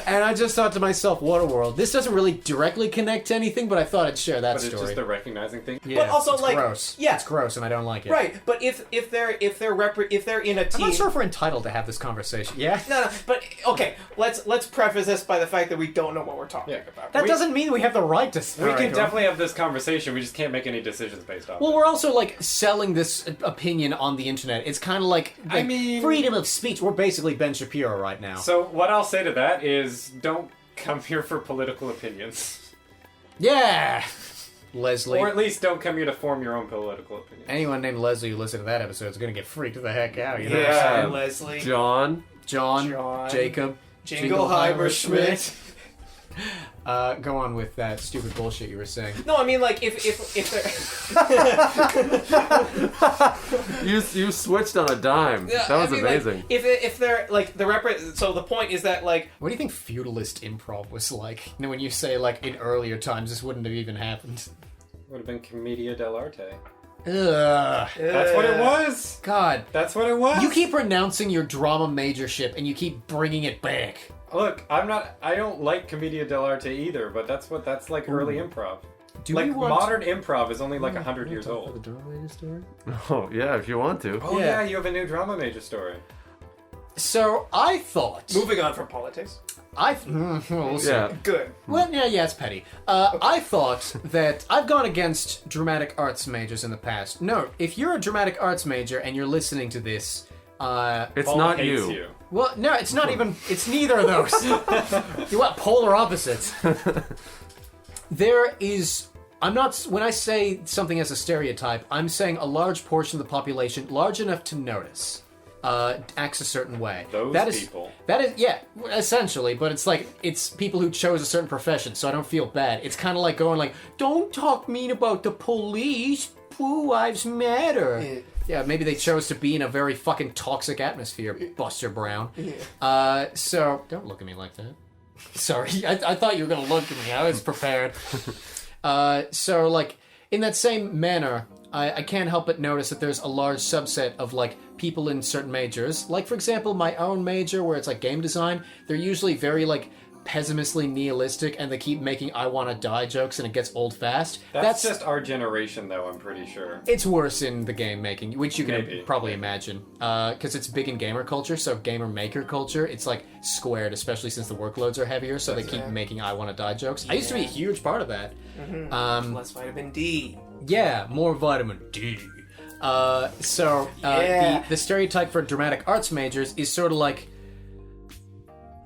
And I just thought to myself, what a world. This doesn't really directly connect to anything, but I thought I'd share that But it's story. just the recognizing thing. Yeah, But also, it's like, gross. yeah. It's gross, and I don't like it. Right, but if they're in a I'm team, not sure if we're entitled to have this conversation. Yeah? no, but okay, let's preface this by the fact that we don't know what we're talking about. That doesn't mean we have the right to... We can definitely have this conversation. We just can't make any decisions based off. Well, we're also, like, selling this opinion on the internet. It's kind of like I mean- freedom of speech. We're basically Ben Shapiro right now. So what I'll say to that is, don't come here for political opinions, Yeah! Leslie. or at least don't come here to form your own political opinion. Anyone named Leslie who listened to that episode is going to get freaked the heck out, you know? Yeah, Leslie, John. John, Jacob, Jingleheimer Schmidt. Go on with that stupid bullshit you were saying. No, I mean like if they're You switched on a dime. Yeah, That was I mean, like, amazing. if they're like so the point is that like What do you think feudalist improv was like? You know, when you say, like, in earlier times, this wouldn't have even happened. Would have been Commedia dell'arte. Ugh. That's what it was. God. That's what it was. You keep renouncing your drama majorship, and you keep bringing it back. Look, I don't like Commedia dell'arte either, but that's like early improv. Do like we want... modern improv is only like 100 years old. Oh, yeah, if you want to. Oh Yeah. yeah, you have a new drama major story. So, I thought... moving on from politics. we'll see. Yeah. Good. Well, yeah, it's petty. I thought that I've gone against dramatic arts majors in the past. No, if you're a dramatic arts major and you're listening to this, It's Paul not hates you. well, no, it's not even. It's neither of those. You want polar opposites? There is. I'm not. When I say something as a stereotype, I'm saying a large portion of the population, large enough to notice, acts a certain way. Those people. That is, yeah, essentially. But it's like it's people who chose a certain profession, so I don't feel bad. It's kind of like going like, "Don't talk mean about the police. Blue lives matter." Yeah, maybe they chose to be in a very fucking toxic atmosphere, Buster Brown. So don't look at me like that. Sorry, I thought you were gonna look at me. I was prepared. So, like, in that same manner, I can't help but notice that there's a large subset of, like, people in certain majors. Like, for example, my own major, where it's, like, game design, they're usually very, like, pessimistically nihilistic, and they keep making I wanna die jokes, and it gets old fast. That's just our generation, though, I'm pretty sure. It's worse in the game making, which you can Maybe. probably imagine. Because it's big in gamer culture, so gamer maker culture, it's like squared, especially since the workloads are heavier, so they keep making I wanna die jokes. I used to be a huge part of that. Less vitamin D. Yeah, more vitamin D. Yeah. The stereotype for dramatic arts majors is sort of like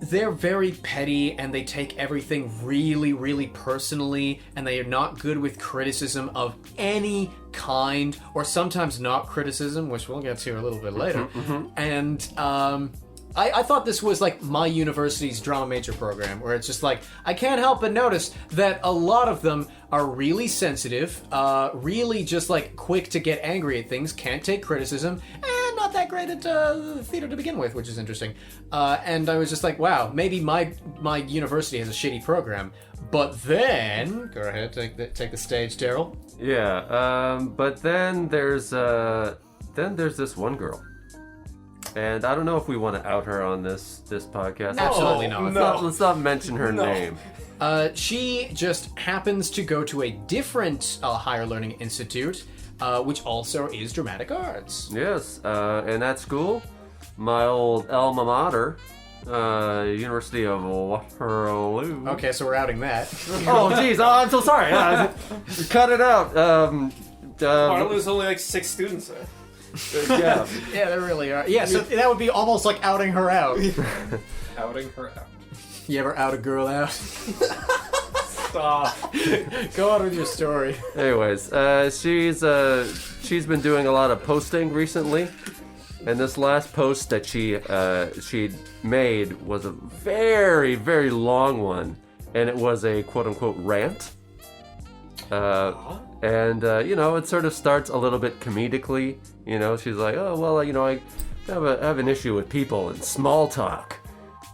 they're very petty and they take everything really, really personally, and they are not good with criticism of any kind, or sometimes not criticism, which we'll get to a little bit later. And I thought this was like my university's drama major program, where it's just like, I can't help but notice that a lot of them are really sensitive, really just like quick to get angry at things, can't take criticism, and not that great at theater to begin with, which is interesting. And I was just like, wow, maybe my university has a shitty program. But then, go ahead, take the stage, Daryl. Yeah, but then there's this one girl. And I don't know if we want to out her on this podcast. Absolutely not. Let's not mention her name. She just happens to go to a different higher learning institute, which also is dramatic arts. Yes, and at school, my old alma mater, University of Waterloo. Okay, so we're outing that. Oh, jeez, I'm so sorry. Cut it out. Waterloo's only like 6 students there. Yeah. Yeah, there really are. Yeah, so that would be almost like outing her out. Outing her out. You ever out a girl out? Stop. Go on with your story. Anyways, she's been doing a lot of posting recently, and this last post that she made was a very, very long one, and it was a quote-unquote rant. And you know, it sort of starts a little bit comedically. You know, she's like, oh well, you know, I have an issue with people and small talk.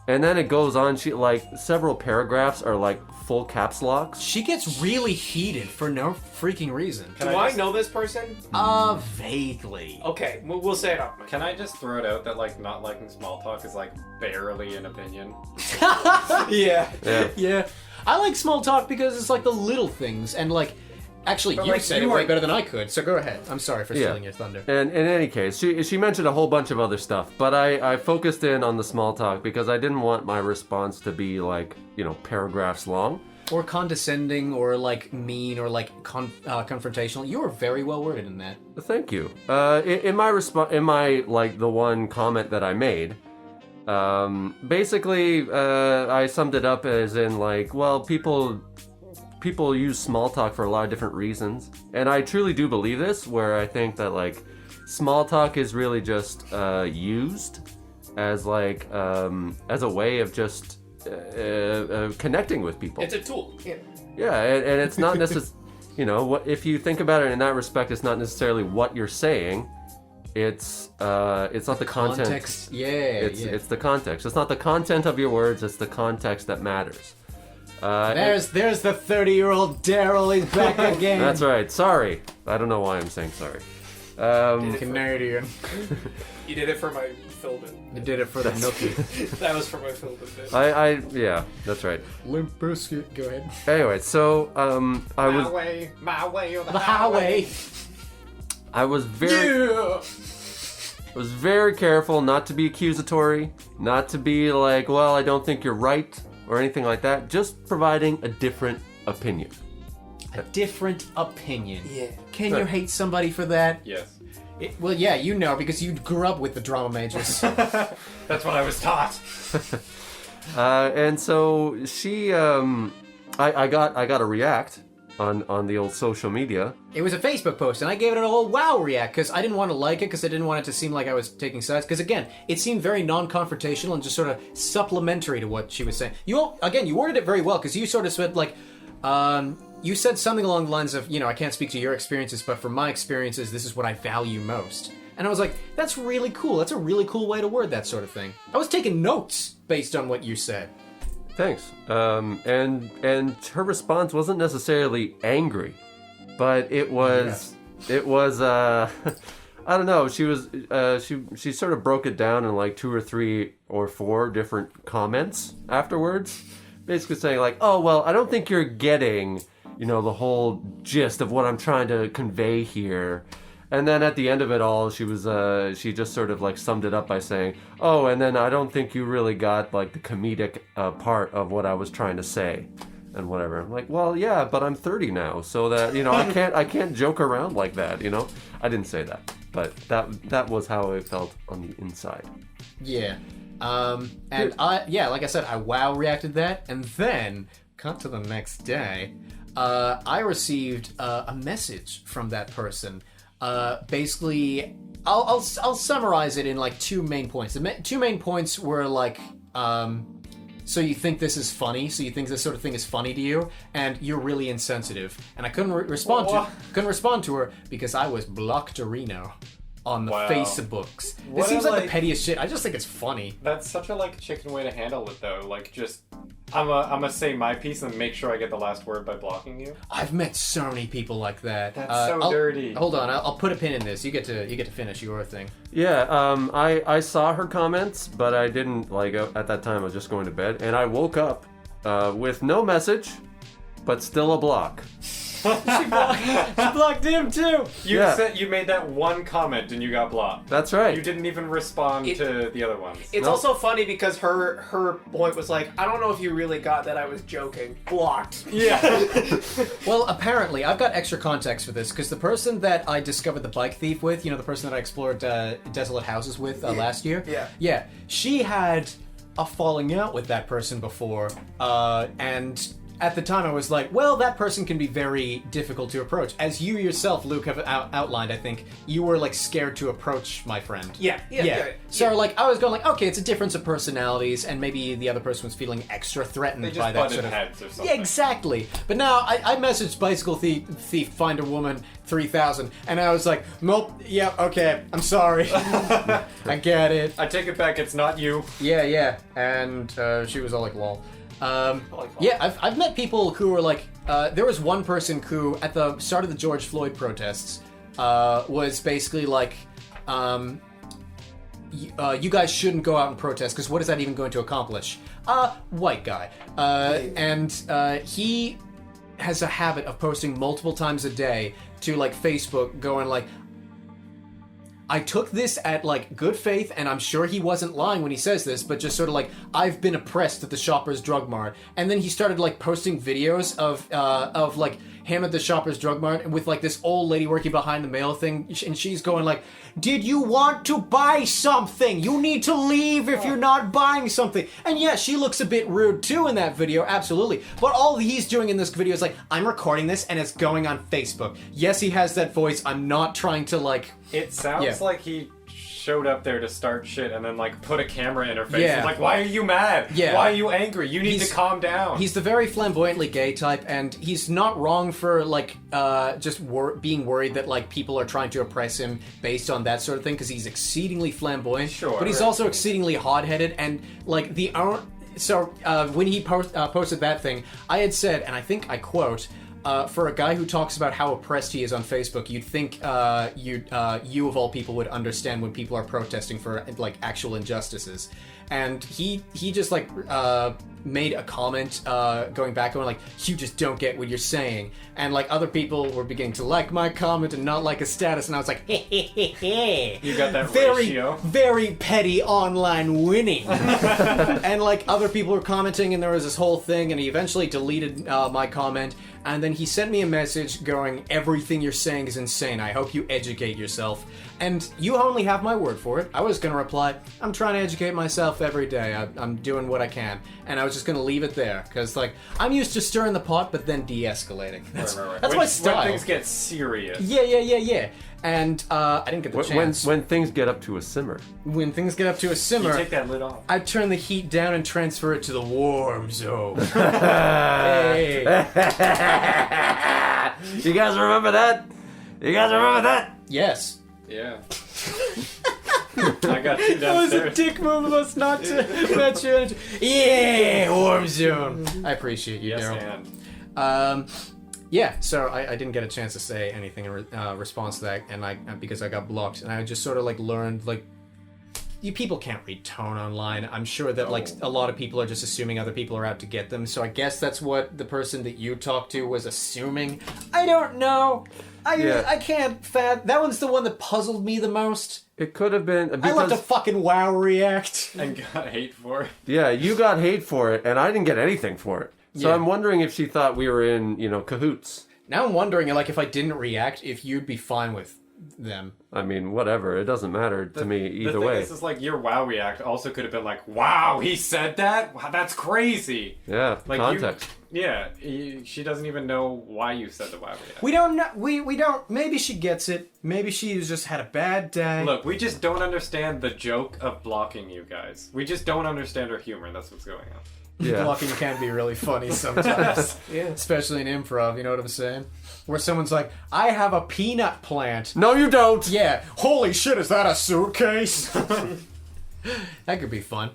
And then it goes on. She like several paragraphs are like full caps locks. She gets really heated for no freaking reason. Do I know this person? Vaguely. Okay, we'll say it up. Can I just throw it out that like not liking small talk is like barely an opinion? Yeah. Yeah. I like small talk because it's like the little things, and like, actually, you like, said you it way are- better than I could, so go ahead. I'm sorry for stealing your thunder. And in any case, she mentioned a whole bunch of other stuff, but I focused in on the small talk because I didn't want my response to be like, you know, paragraphs long. Or condescending, or like mean, or like confrontational. You were very well worded in that. Thank you. In my like the one comment that I made, basically, I summed it up as in like, well, people use small talk for a lot of different reasons, and I truly do believe this. Where I think that like small talk is really just used as like as a way of just connecting with people. It's a tool. Yeah. Yeah, and it's not necessarily, you know, what if you think about it in that respect, it's not necessarily what you're saying. It's not the content. Context. Yeah. It's the context. It's not the content of your words. It's the context that matters. There's the 30-year-old Daryl. He's back again. That's right. Sorry. I don't know why I'm saying sorry. Canadian. You did it for my Philbin. You did it for the nookie. That was for my Philbin bit. Yeah, that's right. Limp Bizkit. Go ahead. Anyway, so I was My way, or The highway. I was very careful not to be accusatory, not to be like, well, I don't think you're right or anything like that. Just providing a different opinion. A different opinion. Yeah. Can you hate somebody for that? Yes. Well, yeah, you know, because you grew up with the drama majors. That's what I was taught. And so she, I got a react on the old social media. It was a Facebook post, and I gave it a whole wow react, because I didn't want to like it, because I didn't want it to seem like I was taking sides, because again, it seemed very non-confrontational and just sort of supplementary to what she was saying. You worded it very well, because you sort of said, like, you said something along the lines of, you know, I can't speak to your experiences, but from my experiences, this is what I value most. And I was like, that's really cool. That's a really cool way to word that sort of thing. I was taking notes based on what you said. Thanks. And her response wasn't necessarily angry, but it was I don't know. She was she sort of broke it down in like 2 or 3 or 4 different comments afterwards, basically saying like, oh well, I don't think you're getting, you know, the whole gist of what I'm trying to convey here. And then at the end of it all, she just sort of like summed it up by saying, oh, and then I don't think you really got like the comedic part of what I was trying to say and whatever. I'm like, well, yeah, but I'm 30 now, so that, you know, I can't joke around like that, you know? I didn't say that, but that was how it felt on the inside. Yeah. And like I said, I wow reacted that, and then cut to the next day. I received a message from that person. Basically, I'll summarize it in like 2 main points. The 2 main points were like, so you think this is funny? So you think this sort of thing is funny to you, and you're really insensitive. And I couldn't respond to her because I was blocked-a-reno on the Facebooks. This seems like the pettiest shit. I just think it's funny. That's such a like chicken way to handle it though. Like just I'm gonna say my piece and make sure I get the last word by blocking you. I've met so many people like that. That's so dirty. Hold on, I'll put a pin in this. You get to finish your thing. Yeah, I saw her comments, but I didn't, like, at that time I was just going to bed, and I woke up with no message, but still a block. She blocked him too. You said you made that one comment and you got blocked. That's right. You didn't even respond to the other ones. It's also funny because her point was like, I don't know if you really got that I was joking. Blocked. Yeah. Well, apparently, I've got extra context for this, because the person that I discovered the bike thief with, you know, the person that I explored desolate houses with last year? Yeah. She had a falling out with that person before, and at the time I was like, well, that person can be very difficult to approach. As you yourself, Luke, have outlined, I think, you were like scared to approach my friend. Yeah. So like I was going like, okay, it's a difference of personalities, and maybe the other person was feeling extra threatened They just by that butted sort of heads or something. Yeah, exactly. But now I messaged Bicycle Thief Find a Woman 3000, and I was like, nope, yeah, okay, I'm sorry. I get it. I take it back, it's not you. Yeah, and she was all like, lol. Yeah, I've met people who were like, there was one person who, at the start of the George Floyd protests, was basically like, you guys shouldn't go out and protest, because what is that even going to accomplish? White guy. And he has a habit of posting multiple times a day to like Facebook going like, I took this at like good faith, and I'm sure he wasn't lying when he says this, but just sort of like, I've been oppressed at the Shoppers Drug Mart. And then he started like posting videos of like him at the Shoppers Drug Mart with like this old lady working behind the mail thing, and she's going like, did you want to buy something? You need to leave if you're not buying something. And yeah, she looks a bit rude too in that video, absolutely. But all he's doing in this video is like, I'm recording this and it's going on Facebook. Yes, he has that voice. I'm not trying to like... It sounds like he showed up there to start shit and then like put a camera in her face. Yeah. And, like, why are you mad? Yeah. Why are you angry? You need to calm down. He's the very flamboyantly gay type, and he's not wrong for like just being worried that like people are trying to oppress him based on that sort of thing, because he's exceedingly flamboyant. Sure. But he's also exceedingly hot-headed, and like when he posted that thing, I had said, and I think I quote, for a guy who talks about how oppressed he is on Facebook, you'd think you of all people would understand when people are protesting for like actual injustices. And he just like made a comment going back going like, you just don't get what you're saying. And like other people were beginning to like my comment and not like a status, and I was like, hey. You got that very, ratio. very petty online winning. And like other people were commenting, and there was this whole thing, and he eventually deleted my comment. And then he sent me a message going, everything you're saying is insane. I hope you educate yourself. And you only have my word for it. I was going to reply, I'm trying to educate myself every day. I'm doing what I can. And I was just going to leave it there. Because, like, I'm used to stirring the pot, but then de-escalating. That's my style. When things get serious. Yeah. And I didn't get the chance. When things get up to a simmer. When things get up to a simmer, You take that lid off. I turn the heat down and transfer it to the warm zone. Hey. You guys remember that? Yes. Yeah. I got you That was a downstairs. dick move of us not to match your energy. Yeah, warm zone. I appreciate you, Yes, Daryl. and. Yeah, so I didn't get a chance to say anything in response to that, and because I got blocked, and I just sort of like learned like, you people can't read tone online. I'm sure that like a lot of people are just assuming other people are out to get them. So I guess that's what the person that you talked to was assuming. I don't know. I can't fathom. That one's the one that puzzled me the most. It could have been because I left a fucking WoW react. And got hate for it. yeah, you got hate for it, and I didn't get anything for it. So Yeah. I'm wondering if she thought we were in, cahoots. Now I'm wondering, like, if I didn't react, if you'd be fine with them. I mean, whatever. It doesn't matter to me either the thing way. is like your WoW react also could have been like, wow, he said that? Wow, that's crazy. Yeah, Like context. she doesn't even know why you said the WoW react. We don't know. We don't. Maybe she gets it. Maybe she's just had a bad day. Look, we just don't understand the joke of blocking you guys. We just don't understand her humor. That's what's going on. Yeah. Blocking can be really funny sometimes. Especially in improv, you know what I'm saying? Where someone's like, I have a peanut plant. No, you don't. Yeah. Holy shit, is that a suitcase? That could be fun.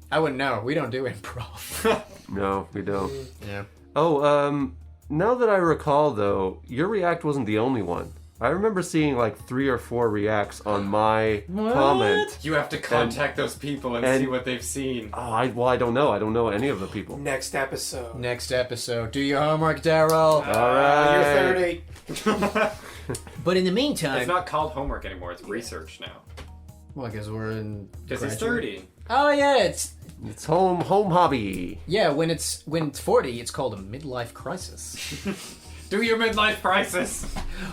I wouldn't know. We don't do improv. No, we don't. Yeah. Oh, now that I recall, though, your react wasn't the only one. I remember seeing like 3 or 4 reacts on my comment. You have to contact those people and see what they've seen. Oh, I don't know. I don't know any of the people. Next episode. Next episode. Do your homework, Daryl. All right. You're 30. But in the meantime... It's not called homework anymore. It's research now. Well, I guess we're in... Because he's graduate. 30. Oh, yeah, it's... It's home hobby. Yeah, when it's 40, it's called a midlife crisis. Do your midlife crisis.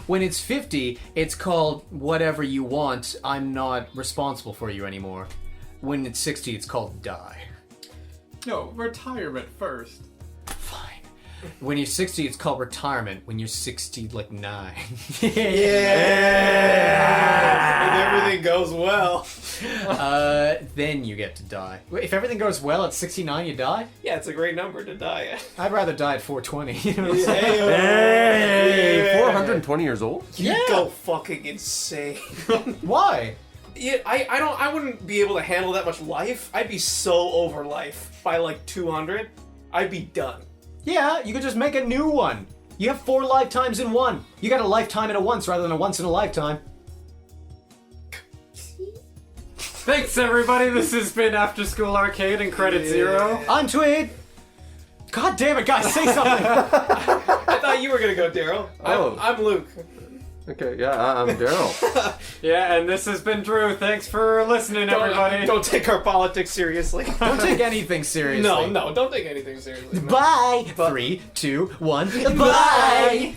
When it's 50, it's called whatever you want. I'm not responsible for you anymore. When it's 60, it's called die. No, retirement first. Fine. When you're 60, it's called retirement. When you're 69. If everything goes well. Then you get to die. If everything goes well at 69, you die? Yeah, it's a great number to die at. I'd rather die at 420. You know what I'm saying? Hey, Yeah. 420 years old? You Yeah. go fucking insane. Why? Yeah, I wouldn't be able to handle that much life. I'd be so over life by like 200. I'd be done. Yeah, you could just make a new one. You have 4 lifetimes in one. You got a lifetime in a once rather than a once in a lifetime. Thanks, everybody. This has been After School Arcade and Credit Zero. I'm Tweed. God damn it, guys, say something. I thought you were gonna go, Daryl. Oh. I'm Luke. Okay, yeah, I'm Daryl. Yeah, and this has been Drew. Thanks for listening, everybody. Don't take our politics seriously. Don't take anything seriously. No, don't take anything seriously. No. Bye. 3, 2, 1. Bye.